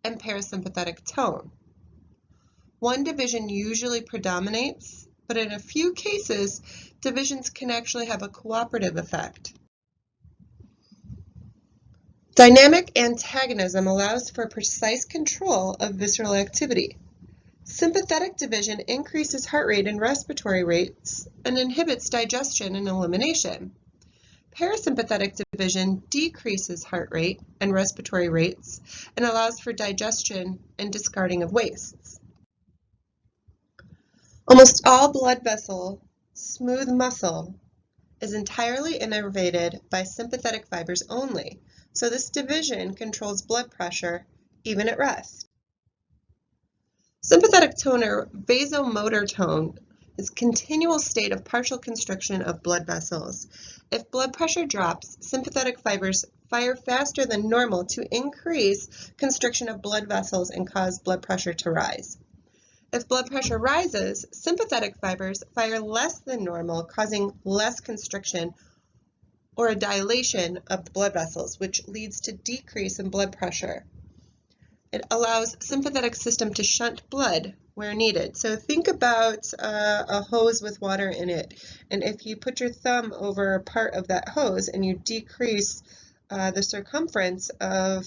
and parasympathetic tone. One division usually predominates, but in a few cases, divisions can actually have a cooperative effect. Dynamic antagonism allows for precise control of visceral activity. Sympathetic division increases heart rate and respiratory rates and inhibits digestion and elimination. Parasympathetic division decreases heart rate and respiratory rates and allows for digestion and discarding of wastes. Almost all blood vessel smooth muscle is entirely innervated by sympathetic fibers only, so this division controls blood pressure even at rest. Sympathetic tone or vasomotor tone is a continual state of partial constriction of blood vessels. If blood pressure drops, sympathetic fibers fire faster than normal to increase constriction of blood vessels and cause blood pressure to rise. If blood pressure rises, sympathetic fibers fire less than normal, causing less constriction or a dilation of the blood vessels, which leads to decrease in blood pressure. It allows sympathetic system to shunt blood where needed. So think about a hose with water in it, and if you put your thumb over a part of that hose and you decrease the circumference of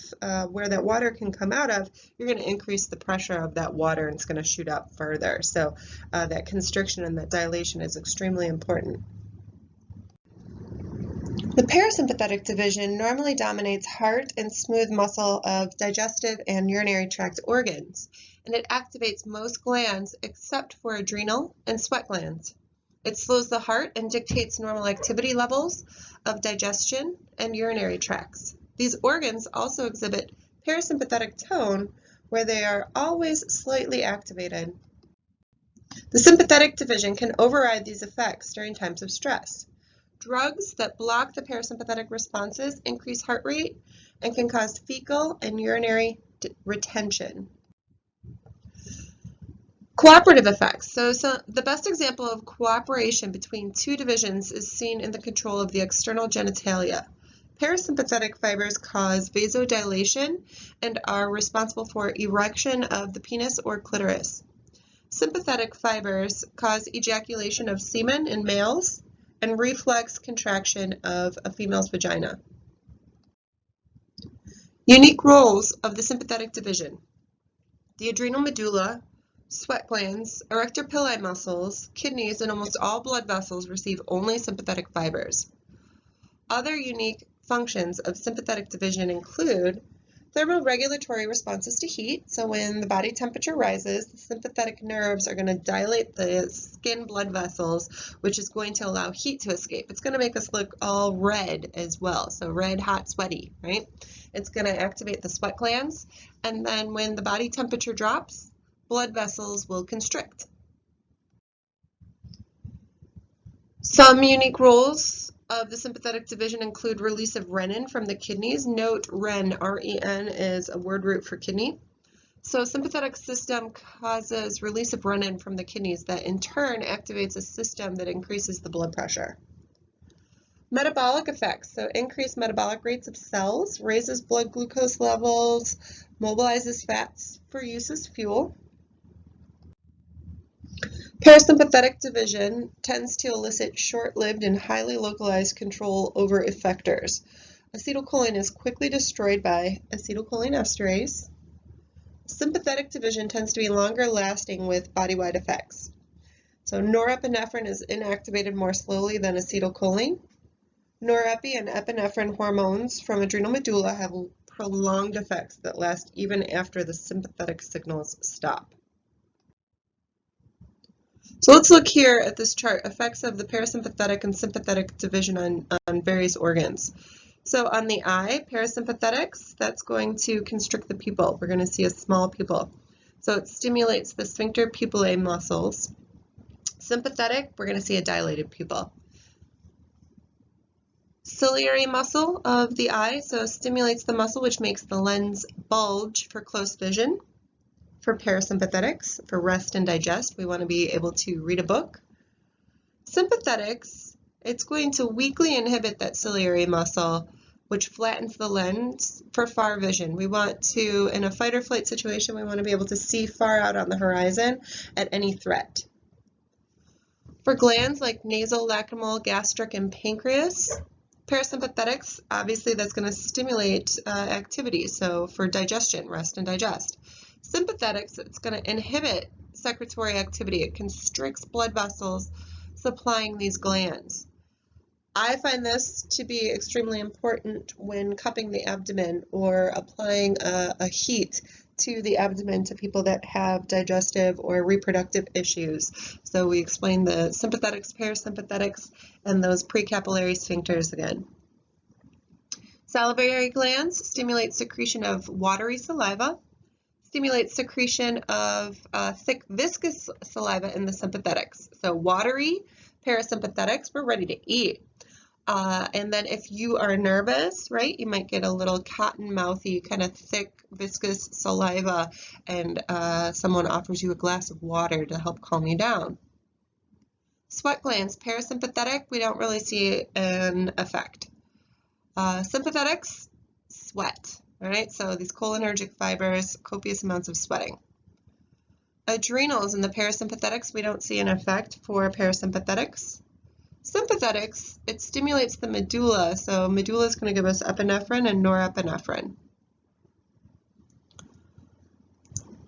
where that water can come out of, you're going to increase the pressure of that water and it's going to shoot out further. So that constriction and that dilation is extremely important. The parasympathetic division normally dominates heart and smooth muscle of digestive and urinary tract organs, and it activates most glands except for adrenal and sweat glands. It slows the heart and dictates normal activity levels of digestion and urinary tracts. These organs also exhibit parasympathetic tone, where they are always slightly activated. The sympathetic division can override these effects during times of stress. Drugs that block the parasympathetic responses increase heart rate and can cause fecal and urinary retention. Cooperative effects. So the best example of cooperation between two divisions is seen in the control of the external genitalia. Parasympathetic fibers cause vasodilation and are responsible for erection of the penis or clitoris. Sympathetic fibers cause ejaculation of semen in males and reflex contraction of a female's vagina. Unique roles of the sympathetic division. The adrenal medulla, sweat glands, erector pili muscles, kidneys, and almost all blood vessels receive only sympathetic fibers. Other unique functions of sympathetic division include thermoregulatory responses to heat. So when the body temperature rises, the sympathetic nerves are going to dilate the skin blood vessels, which is going to allow heat to escape. It's going to make us look all red as well. So red, hot, sweaty, right? It's going to activate the sweat glands. And then when the body temperature drops, blood vessels will constrict. Some unique roles of the sympathetic division include release of renin from the kidneys. Note REN, R-E-N, is a word root for kidney. So sympathetic system causes release of renin from the kidneys that in turn activates a system that increases the blood pressure. Metabolic effects. So increased metabolic rates of cells, raises blood glucose levels, mobilizes fats for use as fuel. Parasympathetic division tends to elicit short-lived and highly localized control over effectors. Acetylcholine is quickly destroyed by acetylcholinesterase. Sympathetic division tends to be longer lasting with body-wide effects. So norepinephrine is inactivated more slowly than acetylcholine. Norepi and epinephrine hormones from adrenal medulla have prolonged effects that last even after the sympathetic signals stop. So let's look here at this chart, effects of the parasympathetic and sympathetic division on various organs. So on the eye, parasympathetics, that's going to constrict the pupil. We're going to see a small pupil. So it stimulates the sphincter pupillae muscles. Sympathetic, we're going to see a dilated pupil. Ciliary muscle of the eye, so stimulates the muscle which makes the lens bulge for close vision. For parasympathetics, for rest and digest, we want to be able to read a book. Sympathetics it's going to weakly inhibit that ciliary muscle, which flattens the lens for far vision. We want to, in a fight or flight situation, we want to be able to see far out on the horizon at any threat. For glands like nasal, lacrimal, gastric, and pancreas, parasympathetics, obviously that's going to stimulate activity, so for digestion, rest and digest. Sympathetics, it's going to inhibit secretory activity. It constricts blood vessels supplying these glands. I find this to be extremely important when cupping the abdomen or applying a heat to the abdomen to people that have digestive or reproductive issues. So we explain the sympathetics, parasympathetics, and those precapillary sphincters again. Salivary glands stimulate secretion of watery saliva, stimulate secretion of thick viscous saliva in the sympathetics. So watery, parasympathetics, we're ready to eat. And then if you are nervous, right, you might get a little cotton-mouthy, kind of thick, viscous saliva, and someone offers you a glass of water to help calm you down. Sweat glands, parasympathetic, we don't really see an effect. Sympathetics, sweat, all right, so these cholinergic fibers, copious amounts of sweating. Adrenals in the parasympathetics, we don't see an effect for parasympathetics. Sympathetics, it stimulates the medulla, so medulla is going to give us epinephrine and norepinephrine.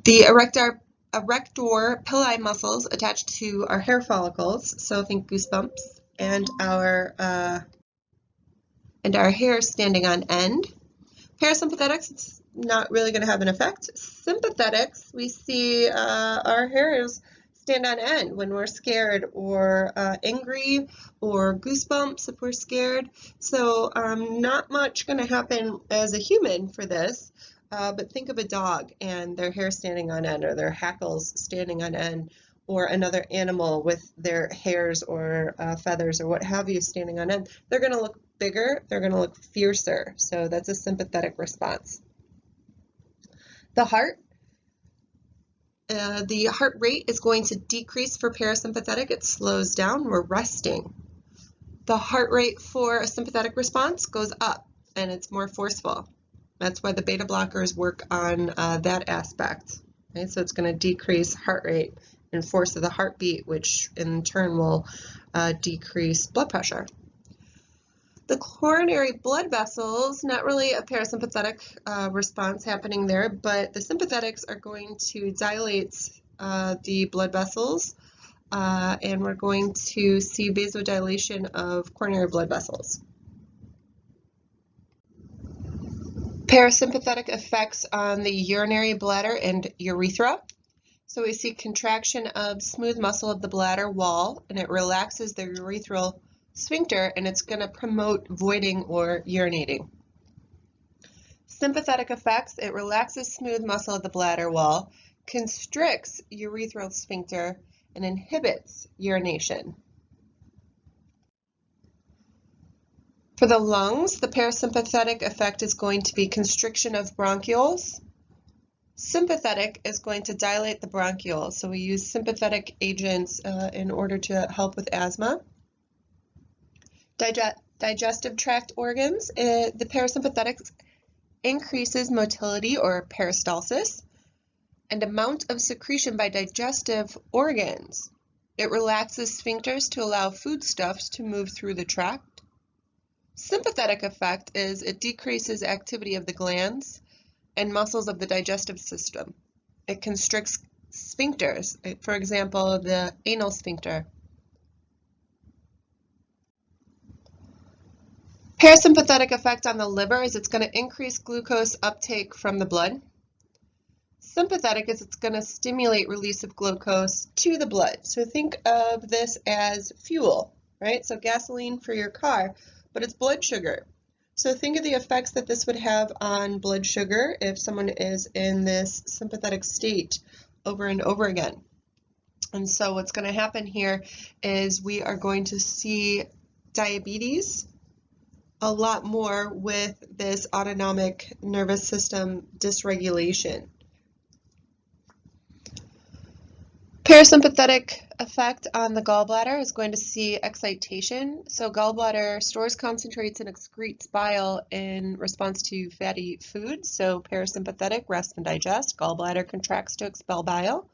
The erector pili muscles attached to our hair follicles, so think goosebumps, and our hair standing on end. Parasympathetics, it's not really going to have an effect. Sympathetics, we see our hairs stand on end when we're scared or angry or goosebumps if we're scared. So not much going to happen as a human for this, but think of a dog and their hair standing on end or their hackles standing on end, or another animal with their hairs or feathers or what have you standing on end. They're going to look bigger, they're going to look fiercer. So that's a sympathetic response. The heart. The heart rate is going to decrease for parasympathetic. It slows down. We're resting. The heart rate for a sympathetic response goes up, and it's more forceful. That's why the beta blockers work on that aspect. Okay? So it's going to decrease heart rate and force of the heartbeat, which in turn will decrease blood pressure. The coronary blood vessels, not really a parasympathetic response happening there, but the sympathetics are going to dilate the blood vessels, and we're going to see vasodilation of coronary blood vessels. Parasympathetic effects on the urinary bladder and urethra. So we see contraction of smooth muscle of the bladder wall, and it relaxes the urethral sphincter, and it's going to promote voiding or urinating. Sympathetic effects, it relaxes smooth muscle of the bladder wall, constricts urethral sphincter, and inhibits urination. For the lungs, the parasympathetic effect is going to be constriction of bronchioles. Sympathetic is going to dilate the bronchioles, so we use sympathetic agents in order to help with asthma. Digestive tract organs, the parasympathetic increases motility or peristalsis and amount of secretion by digestive organs. It relaxes sphincters to allow foodstuffs to move through the tract. Sympathetic effect is it decreases activity of the glands and muscles of the digestive system. It constricts sphincters, for example, the anal sphincter. Parasympathetic effect on the liver is it's going to increase glucose uptake from the blood. Sympathetic is it's going to stimulate release of glucose to the blood. So think of this as fuel, right? So gasoline for your car, but it's blood sugar. So think of the effects that this would have on blood sugar if someone is in this sympathetic state over and over again. And so what's going to happen here is we are going to see diabetes a lot more with this autonomic nervous system dysregulation. Parasympathetic effect on the gallbladder is going to see excitation. So gallbladder stores, concentrates, and excretes bile in response to fatty foods. So parasympathetic, rest and digest. Gallbladder contracts to expel bile.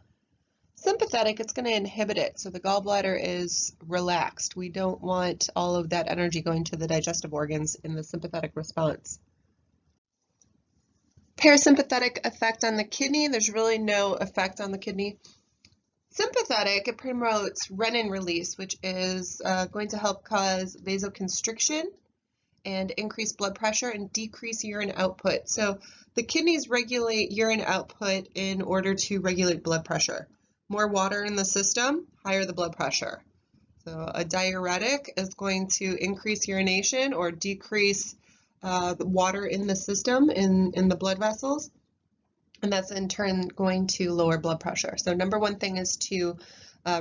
Sympathetic, it's going to inhibit it. So the gallbladder is relaxed. We don't want all of that energy going to the digestive organs in the sympathetic response. Parasympathetic effect on the kidney, there's really no effect on the kidney. Sympathetic, it promotes renin release, which is going to help cause vasoconstriction and increase blood pressure and decrease urine output. So the kidneys regulate urine output in order to regulate blood pressure. More water in the system, higher the blood pressure. So a diuretic is going to increase urination or decrease the water in the system, in the blood vessels. And that's in turn going to lower blood pressure. So number one thing is to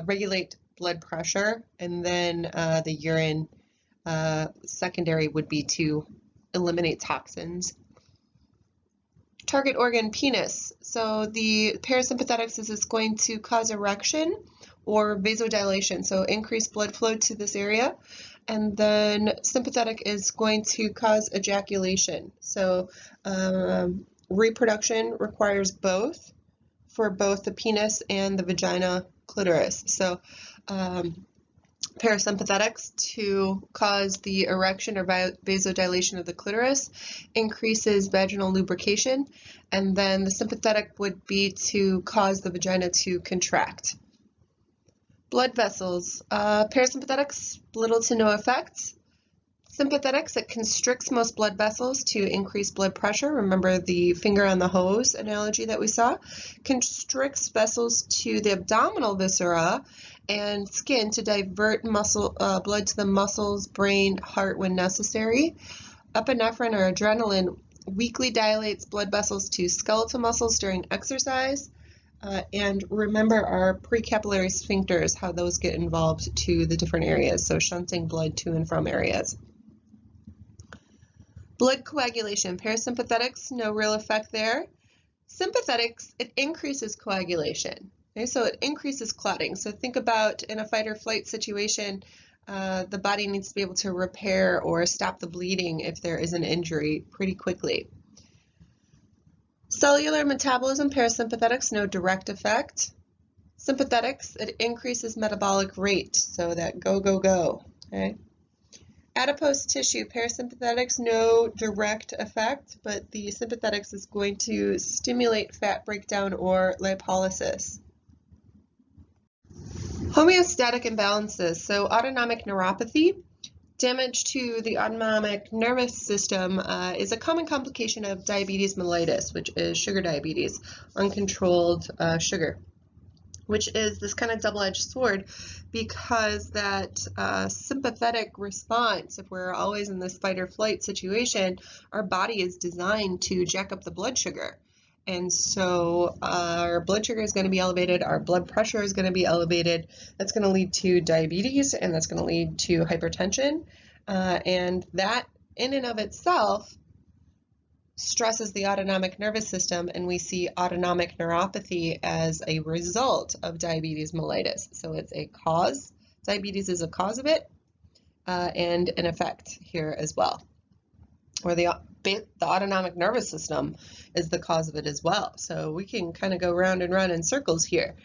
regulate blood pressure, and then the urine secondary would be to eliminate toxins. Target organ, penis. So the parasympathetics is going to cause erection or vasodilation, so increased blood flow to this area. And then sympathetic is going to cause ejaculation. So reproduction requires both for both the penis and the vagina clitoris. So parasympathetics to cause the erection or vasodilation of the clitoris, increases vaginal lubrication, and then the sympathetic would be to cause the vagina to contract. Blood vessels, parasympathetics, little to no effect. Sympathetics, it constricts most blood vessels to increase blood pressure. Remember the finger on the hose analogy that we saw? Constricts vessels to the abdominal viscera and skin to divert blood to the muscles, brain, heart when necessary. Epinephrine or adrenaline weakly dilates blood vessels to skeletal muscles during exercise. And remember our precapillary sphincters, how those get involved to the different areas, so shunting blood to and from areas. Blood coagulation, parasympathetics, no real effect there. Sympathetics, it increases coagulation. Okay, so it increases clotting. So think about in a fight or flight situation, the body needs to be able to repair or stop the bleeding if there is an injury pretty quickly. Cellular metabolism, parasympathetics, no direct effect. Sympathetics, it increases metabolic rate, so that go, go, go. Okay. Adipose tissue, parasympathetics, no direct effect, but the sympathetics is going to stimulate fat breakdown or lipolysis. Homeostatic imbalances, so autonomic neuropathy, damage to the autonomic nervous system is a common complication of diabetes mellitus, which is sugar diabetes, uncontrolled sugar, which is this kind of double-edged sword because that sympathetic response, if we're always in this fight or flight situation, our body is designed to jack up the blood sugar. And so our blood sugar is going to be elevated, our blood pressure is going to be elevated. That's going to lead to diabetes, and that's going to lead to hypertension. And that in and of itself stresses the autonomic nervous system, and we see autonomic neuropathy as a result of diabetes mellitus. So it's a cause, diabetes is a cause of it, and an effect here as well. Or the autonomic nervous system is the cause of it as well. So we can kind of go round and round in circles here.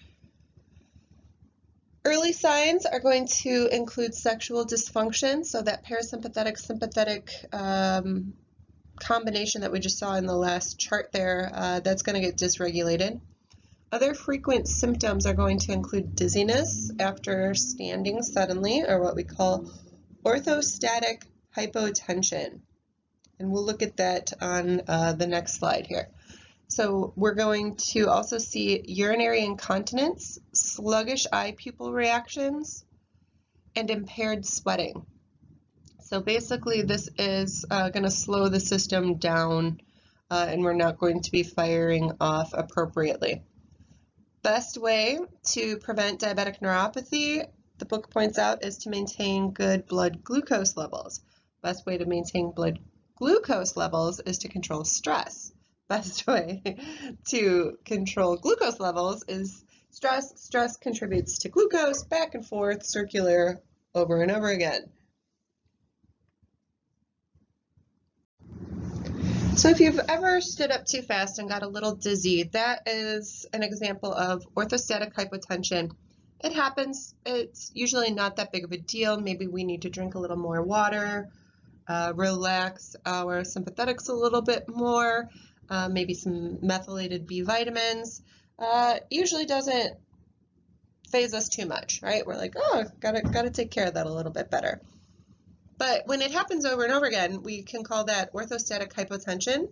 Early signs are going to include sexual dysfunction, so that parasympathetic sympathetic combination that we just saw in the last chart there, that's going to get dysregulated. Other frequent symptoms are going to include dizziness after standing suddenly, or what we call orthostatic hypotension. And we'll look at that on the next slide here. So we're going to also see urinary incontinence, sluggish eye pupil reactions, and impaired sweating. So basically this is going to slow the system down and we're not going to be firing off appropriately. Best way to prevent diabetic neuropathy, the book points out, is to maintain good blood glucose levels. Best way to maintain blood glucose levels is to control stress. Best way to control glucose levels is Stress contributes to glucose, back and forth, circular, over and over again. So if you've ever stood up too fast and got a little dizzy, that is an example of orthostatic hypotension. It happens. It's usually not that big of a deal. Maybe we need to drink a little more water, relax our sympathetics a little bit more, maybe some methylated B vitamins. Usually doesn't phase us too much, right? We're like, oh, gotta take care of that a little bit better. But when it happens over and over again, we can call that orthostatic hypotension,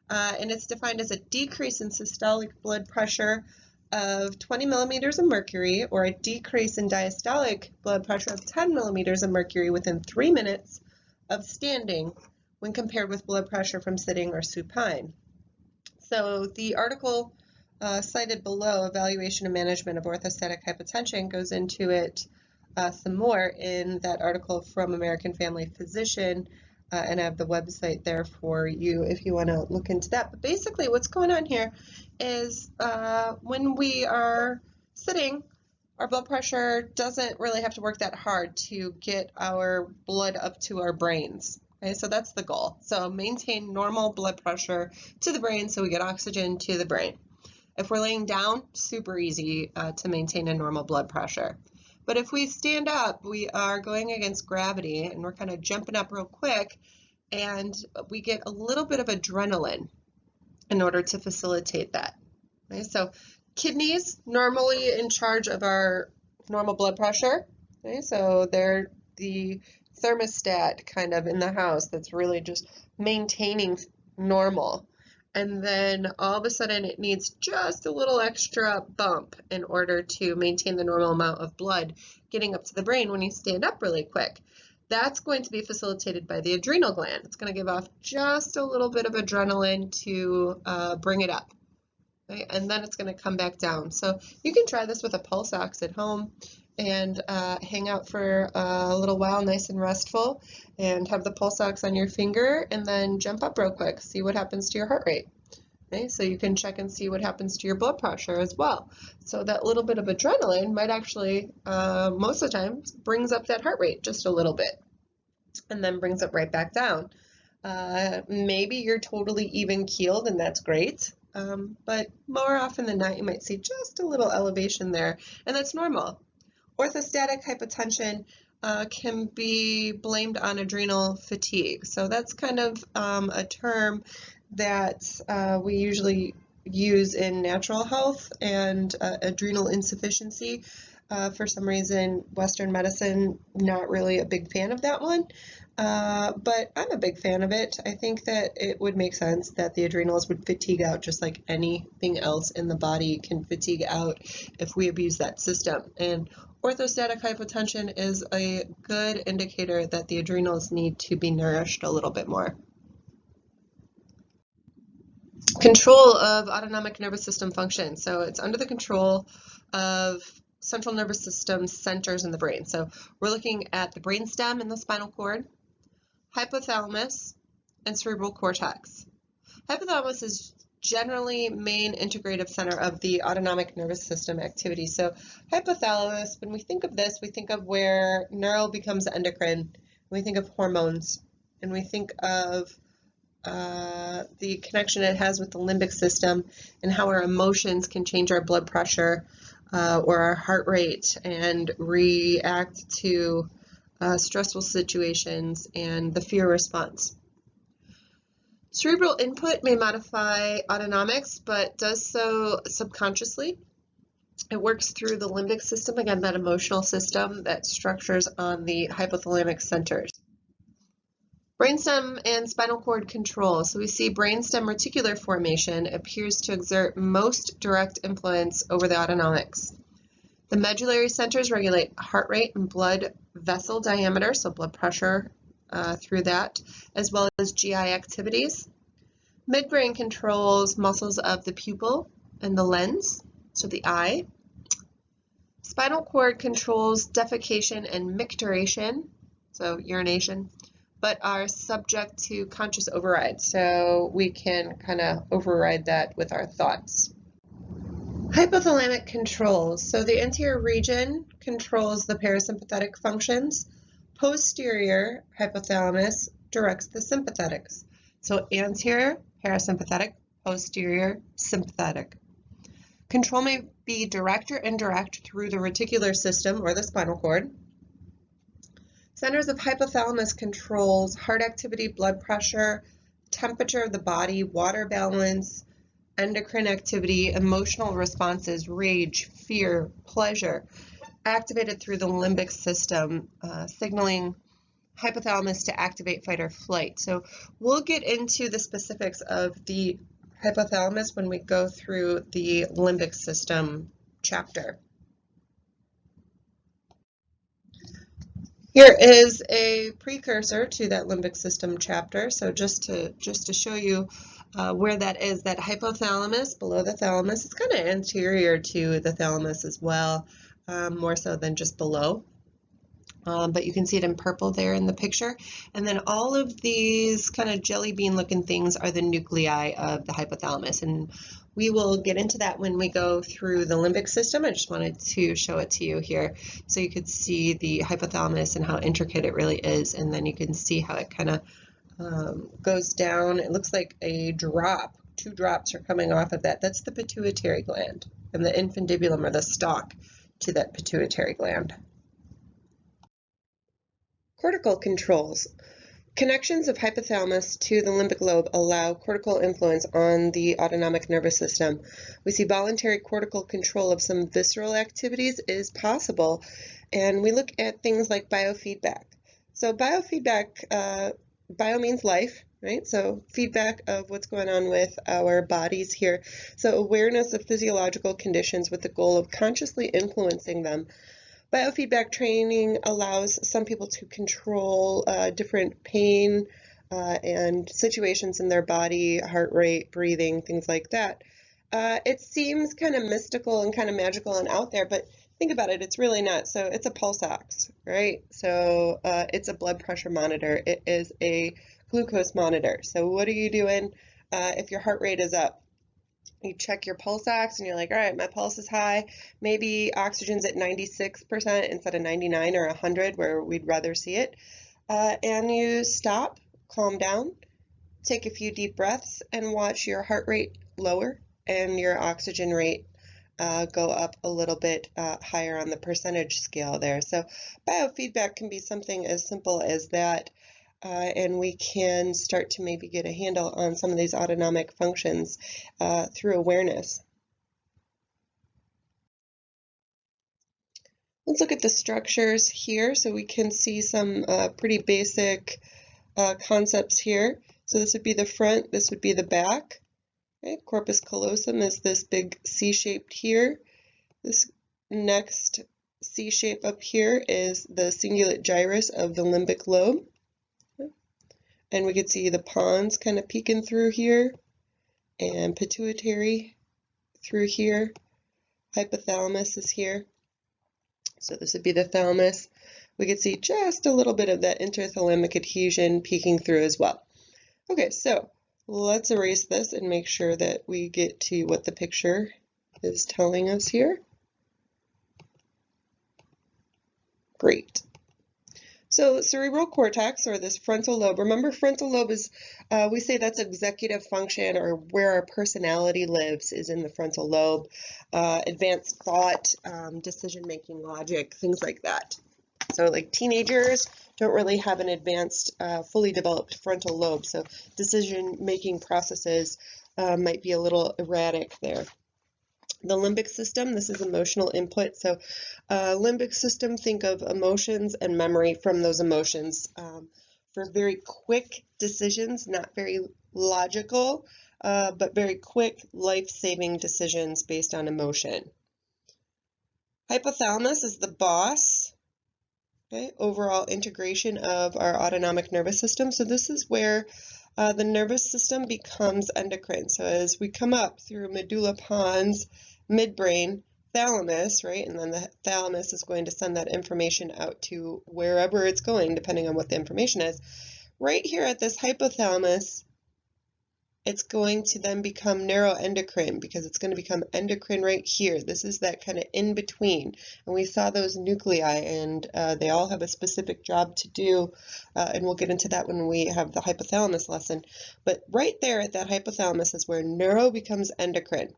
and it's defined as a decrease in systolic blood pressure of 20 millimeters of mercury or a decrease in diastolic blood pressure of 10 millimeters of mercury within 3 minutes of standing when compared with blood pressure from sitting or supine. So the article cited below, Evaluation and Management of Orthostatic Hypotension, goes into it some more in that article from American Family Physician, and I have the website there for you if you want to look into that. But basically what's going on here is when we are sitting, our blood pressure doesn't really have to work that hard to get our blood up to our brains. Okay, so that's the goal. So maintain normal blood pressure to the brain so we get oxygen to the brain. If we're laying down, super easy to maintain a normal blood pressure. But if we stand up, we are going against gravity and we're kind of jumping up real quick, and we get a little bit of adrenaline in order to facilitate that. Okay, so kidneys normally in charge of our normal blood pressure. Okay, so they're the thermostat kind of in the house that's really just maintaining normal. And then all of a sudden it needs just a little extra bump in order to maintain the normal amount of blood getting up to the brain when you stand up really quick. That's going to be facilitated by the adrenal gland. It's going to give off just a little bit of adrenaline to bring it up. Okay? And then it's going to come back down. So you can try this with a pulse ox at home and hang out for a little while nice and restful, and have the pulse ox on your finger and then jump up real quick, see what happens to your heart rate. Okay, so you can check and see what happens to your blood pressure as well. So that little bit of adrenaline might actually, most of the time, brings up that heart rate just a little bit and then brings it right back down. Maybe you're totally even keeled and that's great, but more often than not you might see just a little elevation there, and that's normal. Orthostatic hypotension can be blamed on adrenal fatigue. So that's kind of a term that we usually use in natural health and adrenal insufficiency. For some reason, Western medicine, not really a big fan of that one, but I'm a big fan of it. I think that it would make sense that the adrenals would fatigue out just like anything else in the body can fatigue out if we abuse that system. And orthostatic hypotension is a good indicator that the adrenals need to be nourished a little bit more. Control of autonomic nervous system function. So it's under the control of central nervous system centers in the brain. So we're looking at the brainstem and the spinal cord, hypothalamus, and cerebral cortex. Hypothalamus is generally main integrative center of the autonomic nervous system activity. So hypothalamus, when we think of this, we think of where neural becomes endocrine, we think of hormones, and we think of the connection it has with the limbic system and how our emotions can change our blood pressure or our heart rate and react to stressful situations and the fear response. Cerebral input may modify autonomics, but does so subconsciously. It works through the limbic system, again, that emotional system that structures on the hypothalamic centers. Brainstem and spinal cord control. So we see brainstem reticular formation appears to exert most direct influence over the autonomics. The medullary centers regulate heart rate and blood vessel diameter, so blood pressure through that, as well as GI activities. Midbrain controls muscles of the pupil and the lens, so the eye. Spinal cord controls defecation and micturition, so urination, but are subject to conscious override, so we can kind of override that with our thoughts. Hypothalamic controls. So the anterior region controls the parasympathetic functions. Posterior hypothalamus directs the sympathetics. So anterior, parasympathetic, posterior, sympathetic. Control may be direct or indirect through the reticular system or the spinal cord. Centers of hypothalamus controls heart activity, blood pressure, temperature of the body, water balance, endocrine activity, emotional responses, rage, fear, pleasure, activated through the limbic system, signaling hypothalamus to activate fight or flight. So we'll get into the specifics of the hypothalamus when we go through the limbic system chapter. Here is a precursor to that limbic system chapter. So just to show you where that is, that hypothalamus below the thalamus, it's kind of anterior to the thalamus as well, more so than just below. But you can see it in purple there in the picture. And then all of these kind of jelly bean looking things are the nuclei of the hypothalamus. And we will get into that when we go through the limbic system. I just wanted to show it to you here so you could see the hypothalamus and how intricate it really is. And then you can see how it kind of goes down. It looks like a drop. 2 drops are coming off of that. That's the pituitary gland and the infundibulum, or the stalk to that pituitary gland. Cortical controls. Connections of hypothalamus to the limbic lobe allow cortical influence on the autonomic nervous system. We see voluntary cortical control of some visceral activities is possible, and we look at things like biofeedback. So biofeedback, bio means life, right? So feedback of what's going on with our bodies here. So awareness of physiological conditions with the goal of consciously influencing them. Biofeedback training allows some people to control different pain and situations in their body, heart rate, breathing, things like that. It seems kind of mystical and kind of magical and out there, but think about it, it's really not. So it's a pulse ox, right? So it's a blood pressure monitor. It is a glucose monitor. So what are you doing if your heart rate is up? You check your pulse ox and you're like, all right, my pulse is high. Maybe oxygen's at 96% instead of 99 or 100 where we'd rather see it. And you stop, calm down, take a few deep breaths, and watch your heart rate lower and your oxygen rate go up a little bit higher on the percentage scale there. So biofeedback can be something as simple as that. And we can start to maybe get a handle on some of these autonomic functions through awareness. Let's look at the structures here so we can see some pretty basic concepts here. So this would be the front, this would be the back. Okay? Corpus callosum is this big C-shaped here. This next C-shape up here is the cingulate gyrus of the limbic lobe. And we could see the pons kind of peeking through here, and pituitary through here. Hypothalamus is here. So this would be the thalamus. We could see just a little bit of that interthalamic adhesion peeking through as well. Okay, so let's erase this and make sure that we get to what the picture is telling us here. Great. So cerebral cortex, or this frontal lobe, remember frontal lobe is, we say that's executive function, or where our personality lives is in the frontal lobe. Advanced thought, decision-making, logic, things like that. So like teenagers don't really have an advanced, fully developed frontal lobe, so decision-making processes might be a little erratic there. The limbic system, this is emotional input. So limbic system, think of emotions and memory from those emotions for very quick decisions, not very logical, but very quick life-saving decisions based on emotion. Hypothalamus is the boss, okay, overall integration of our autonomic nervous system. So this is where the nervous system becomes endocrine. So as we come up through medulla pons, midbrain, thalamus, right? And then the thalamus is going to send that information out to wherever it's going, depending on what the information is. Right here at this hypothalamus, it's going to then become neuroendocrine because it's going to become endocrine right here. This is that kind of in between. And we saw those nuclei, and they all have a specific job to do, and we'll get into that when we have the hypothalamus lesson. But right there at that hypothalamus is where neuro becomes endocrine.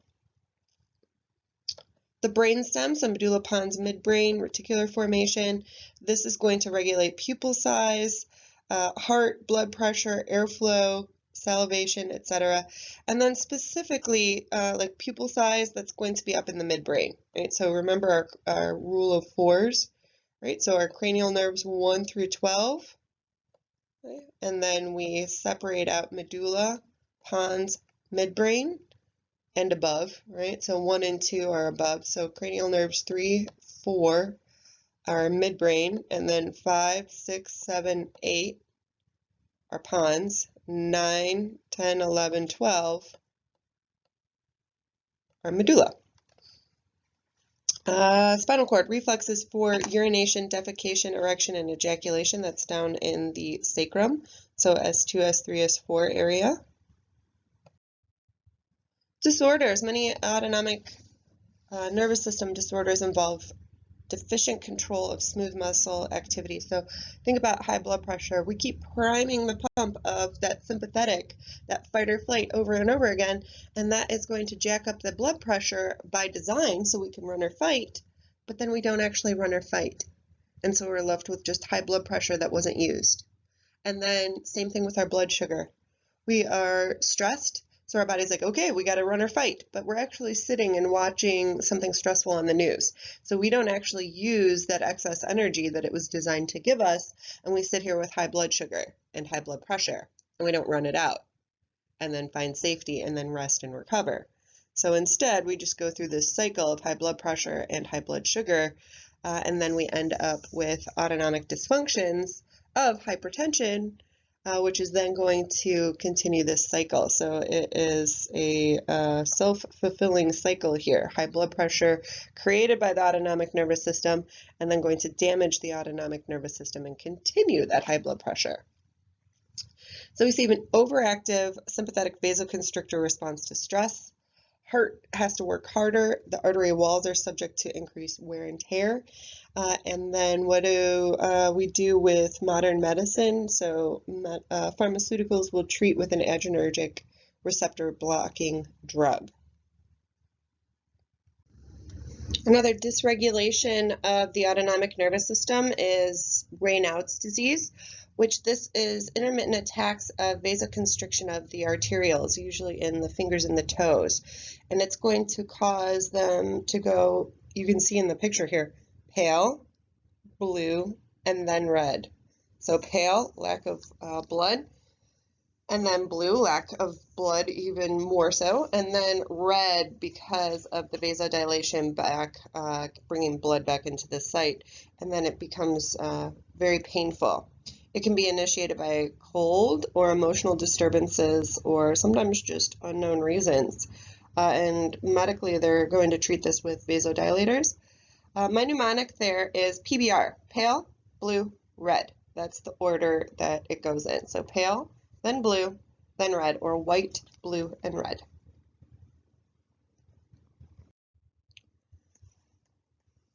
The brainstem, so medulla pons midbrain, reticular formation, this is going to regulate pupil size, heart, blood pressure, airflow, salivation, etc. And then specifically, like pupil size, that's going to be up in the midbrain, right? So remember our rule of fours, right? So our cranial nerves 1 through 12, right? And then we separate out medulla, pons, midbrain, and above, right? So 1 and 2 are above. So cranial nerves 3, 4 are midbrain, and then 5, 6, 7, 8 are pons, 9, 10, 11, 12 are medulla. Spinal cord, reflexes for urination, defecation, erection, and ejaculation. That's down in the sacrum, so S2, S3, S4 area. Disorders. Many autonomic nervous system disorders involve deficient control of smooth muscle activity. So think about high blood pressure. We keep priming the pump of that sympathetic, that fight or flight over and over again, and that is going to jack up the blood pressure by design so we can run or fight, but then we don't actually run or fight. And so we're left with just high blood pressure that wasn't used. And then same thing with our blood sugar. We are stressed, so our body's like, okay, we got to run or fight, but we're actually sitting and watching something stressful on the news. So we don't actually use that excess energy that it was designed to give us, and we sit here with high blood sugar and high blood pressure, and we don't run it out and then find safety and then rest and recover. So instead, we just go through this cycle of high blood pressure and high blood sugar, and then we end up with autonomic dysfunctions of hypertension, which is then going to continue this cycle. So it is a self-fulfilling cycle here. High blood pressure created by the autonomic nervous system and then going to damage the autonomic nervous system and continue that high blood pressure. So we see an overactive sympathetic vasoconstrictor response to stress. Heart has to work harder. The artery walls are subject to increased wear and tear. And then what do we do with modern medicine? So pharmaceuticals will treat with an adrenergic receptor blocking drug. Another dysregulation of the autonomic nervous system is Raynaud's disease, which this is intermittent attacks of vasoconstriction of the arterioles, usually in the fingers and the toes. And it's going to cause them to go, you can see in the picture here, pale, blue, and then red. So pale, lack of blood, and then blue, lack of blood even more so, and then red because of the vasodilation back, bringing blood back into the site, and then it becomes very painful. It can be initiated by cold or emotional disturbances or sometimes just unknown reasons. And medically, they're going to treat this with vasodilators. My mnemonic there is PBR, pale, blue, red. That's the order that it goes in. So pale, then blue, then red, or white, blue, and red.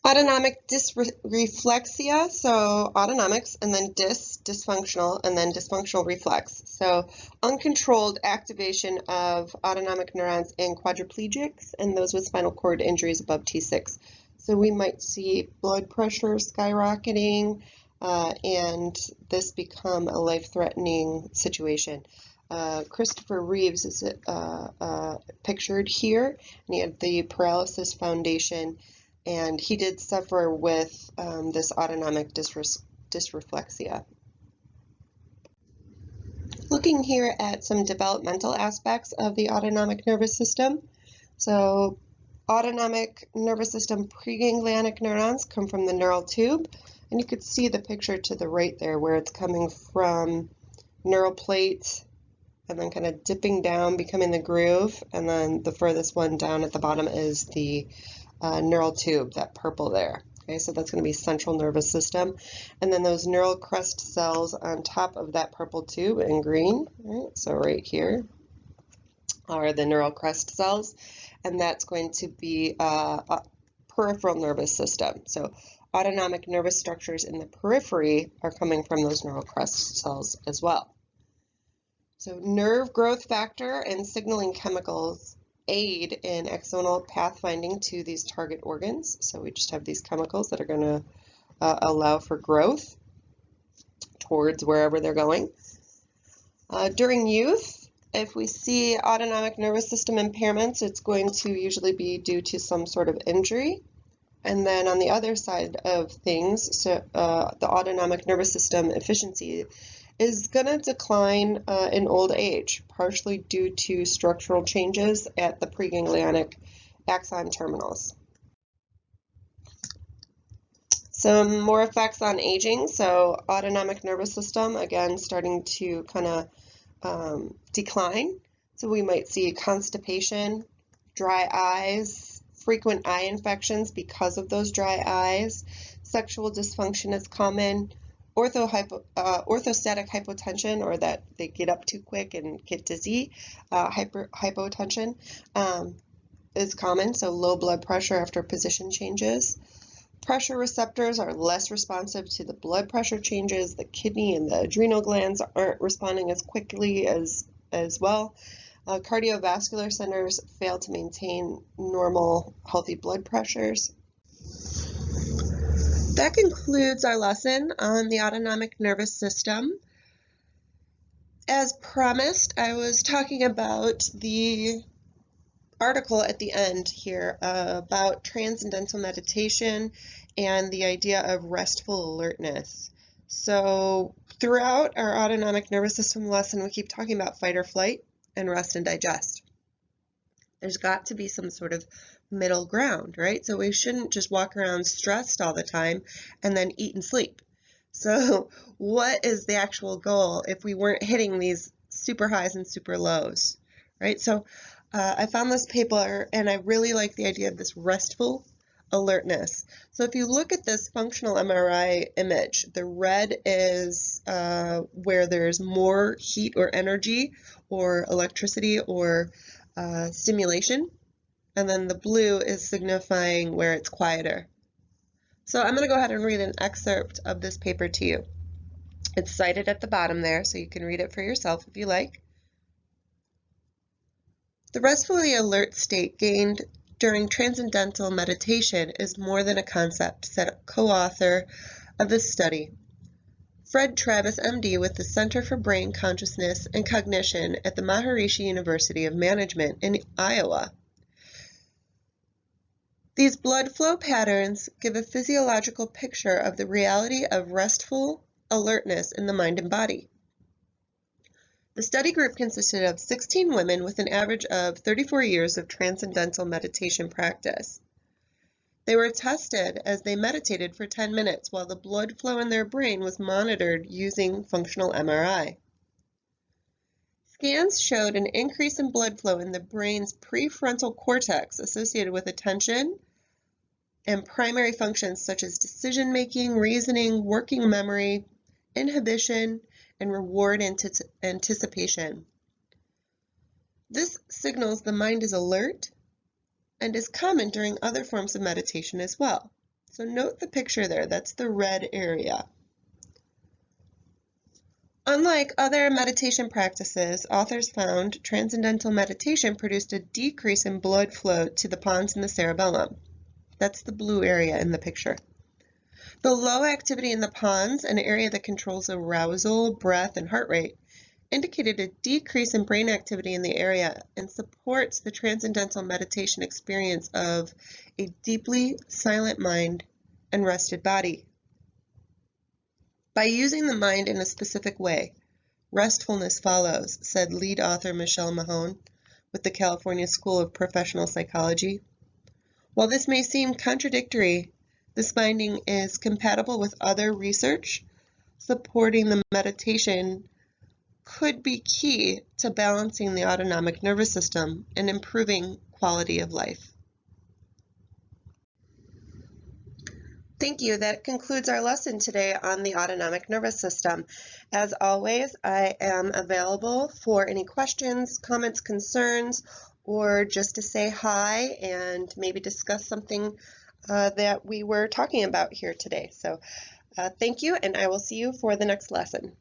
Autonomic dysreflexia, so autonomics, and then dysfunctional, and then dysfunctional reflex. So uncontrolled activation of autonomic neurons in quadriplegics and those with spinal cord injuries above T6. So we might see blood pressure skyrocketing, and this become a life-threatening situation. Christopher Reeves is pictured here, and he had the paralysis foundation, and he did suffer with this autonomic dysreflexia. Looking here at some developmental aspects of the autonomic nervous system. So autonomic nervous system preganglionic neurons come from the neural tube, and you could see the picture to the right there where it's coming from neural plate and then kind of dipping down, becoming the groove, and then the furthest one down at the bottom is the neural tube, that purple there. Okay, so that's going to be central nervous system. And then those neural crest cells on top of that purple tube in green, right? So right here. are the neural crest cells, and that's going to be a peripheral nervous system. So autonomic nervous structures in the periphery are coming from those neural crest cells as well. So nerve growth factor and signaling chemicals aid in axonal pathfinding to these target organs. So we just have these chemicals that are going to allow for growth towards wherever they're going. During youth, if we see autonomic nervous system impairments, it's going to usually be due to some sort of injury. And then on the other side of things, so the autonomic nervous system efficiency is going to decline in old age, partially due to structural changes at the preganglionic axon terminals. Some more effects on aging. So autonomic nervous system, again, starting to kind of decline. So we might see constipation, dry eyes, frequent eye infections because of those dry eyes. Sexual dysfunction is common. Orthostatic hypotension, or that they get up too quick and get dizzy, hypotension is common, so low blood pressure after position changes. Pressure receptors are less responsive to the blood pressure changes. The kidney and the adrenal glands aren't responding as quickly as well. Cardiovascular centers fail to maintain normal, healthy blood pressures. That concludes our lesson on the autonomic nervous system. As promised, I was talking about the article at the end here about transcendental meditation and the idea of restful alertness. So throughout our autonomic nervous system lesson, we keep talking about fight or flight and rest and digest. There's got to be some sort of middle ground, right? So we shouldn't just walk around stressed all the time and then eat and sleep. So what is the actual goal if we weren't hitting these super highs and super lows, right? So I found this paper and I really like the idea of this restful alertness. So if you look at this functional MRI image, the red is where there's more heat or energy or electricity or stimulation, and then the blue is signifying where it's quieter. So I'm going to go ahead and read an excerpt of this paper to you. It's cited at the bottom there, so you can read it for yourself if you like. The restfully alert state gained during transcendental meditation is more than a concept, said a co-author of this study, Fred Travis, MD, with the Center for Brain Consciousness and Cognition at the Maharishi University of Management in Iowa. These blood flow patterns give a physiological picture of the reality of restful alertness in the mind and body. The study group consisted of 16 women with an average of 34 years of transcendental meditation practice. They were tested as they meditated for 10 minutes while the blood flow in their brain was monitored using functional MRI. Scans showed an increase in blood flow in the brain's prefrontal cortex associated with attention and primary functions such as decision-making, reasoning, working memory, inhibition, and reward anticipation. This signals the mind is alert and is common during other forms of meditation as well. So note the picture there, that's the red area. Unlike other meditation practices, authors found transcendental meditation produced a decrease in blood flow to the pons and the cerebellum. That's the blue area in the picture. The low activity in the pons, an area that controls arousal, breath, and heart rate, indicated a decrease in brain activity in the area and supports the transcendental meditation experience of a deeply silent mind and rested body. By using the mind in a specific way, restfulness follows, said lead author Michelle Mahone with the California School of Professional Psychology. While this may seem contradictory, this finding is compatible with other research supporting the meditation could be key to balancing the autonomic nervous system and improving quality of life. Thank you. That concludes our lesson today on the autonomic nervous system. As always, I am available for any questions, comments, concerns, or just to say hi and maybe discuss something that we were talking about here today. So thank you, and I will see you for the next lesson.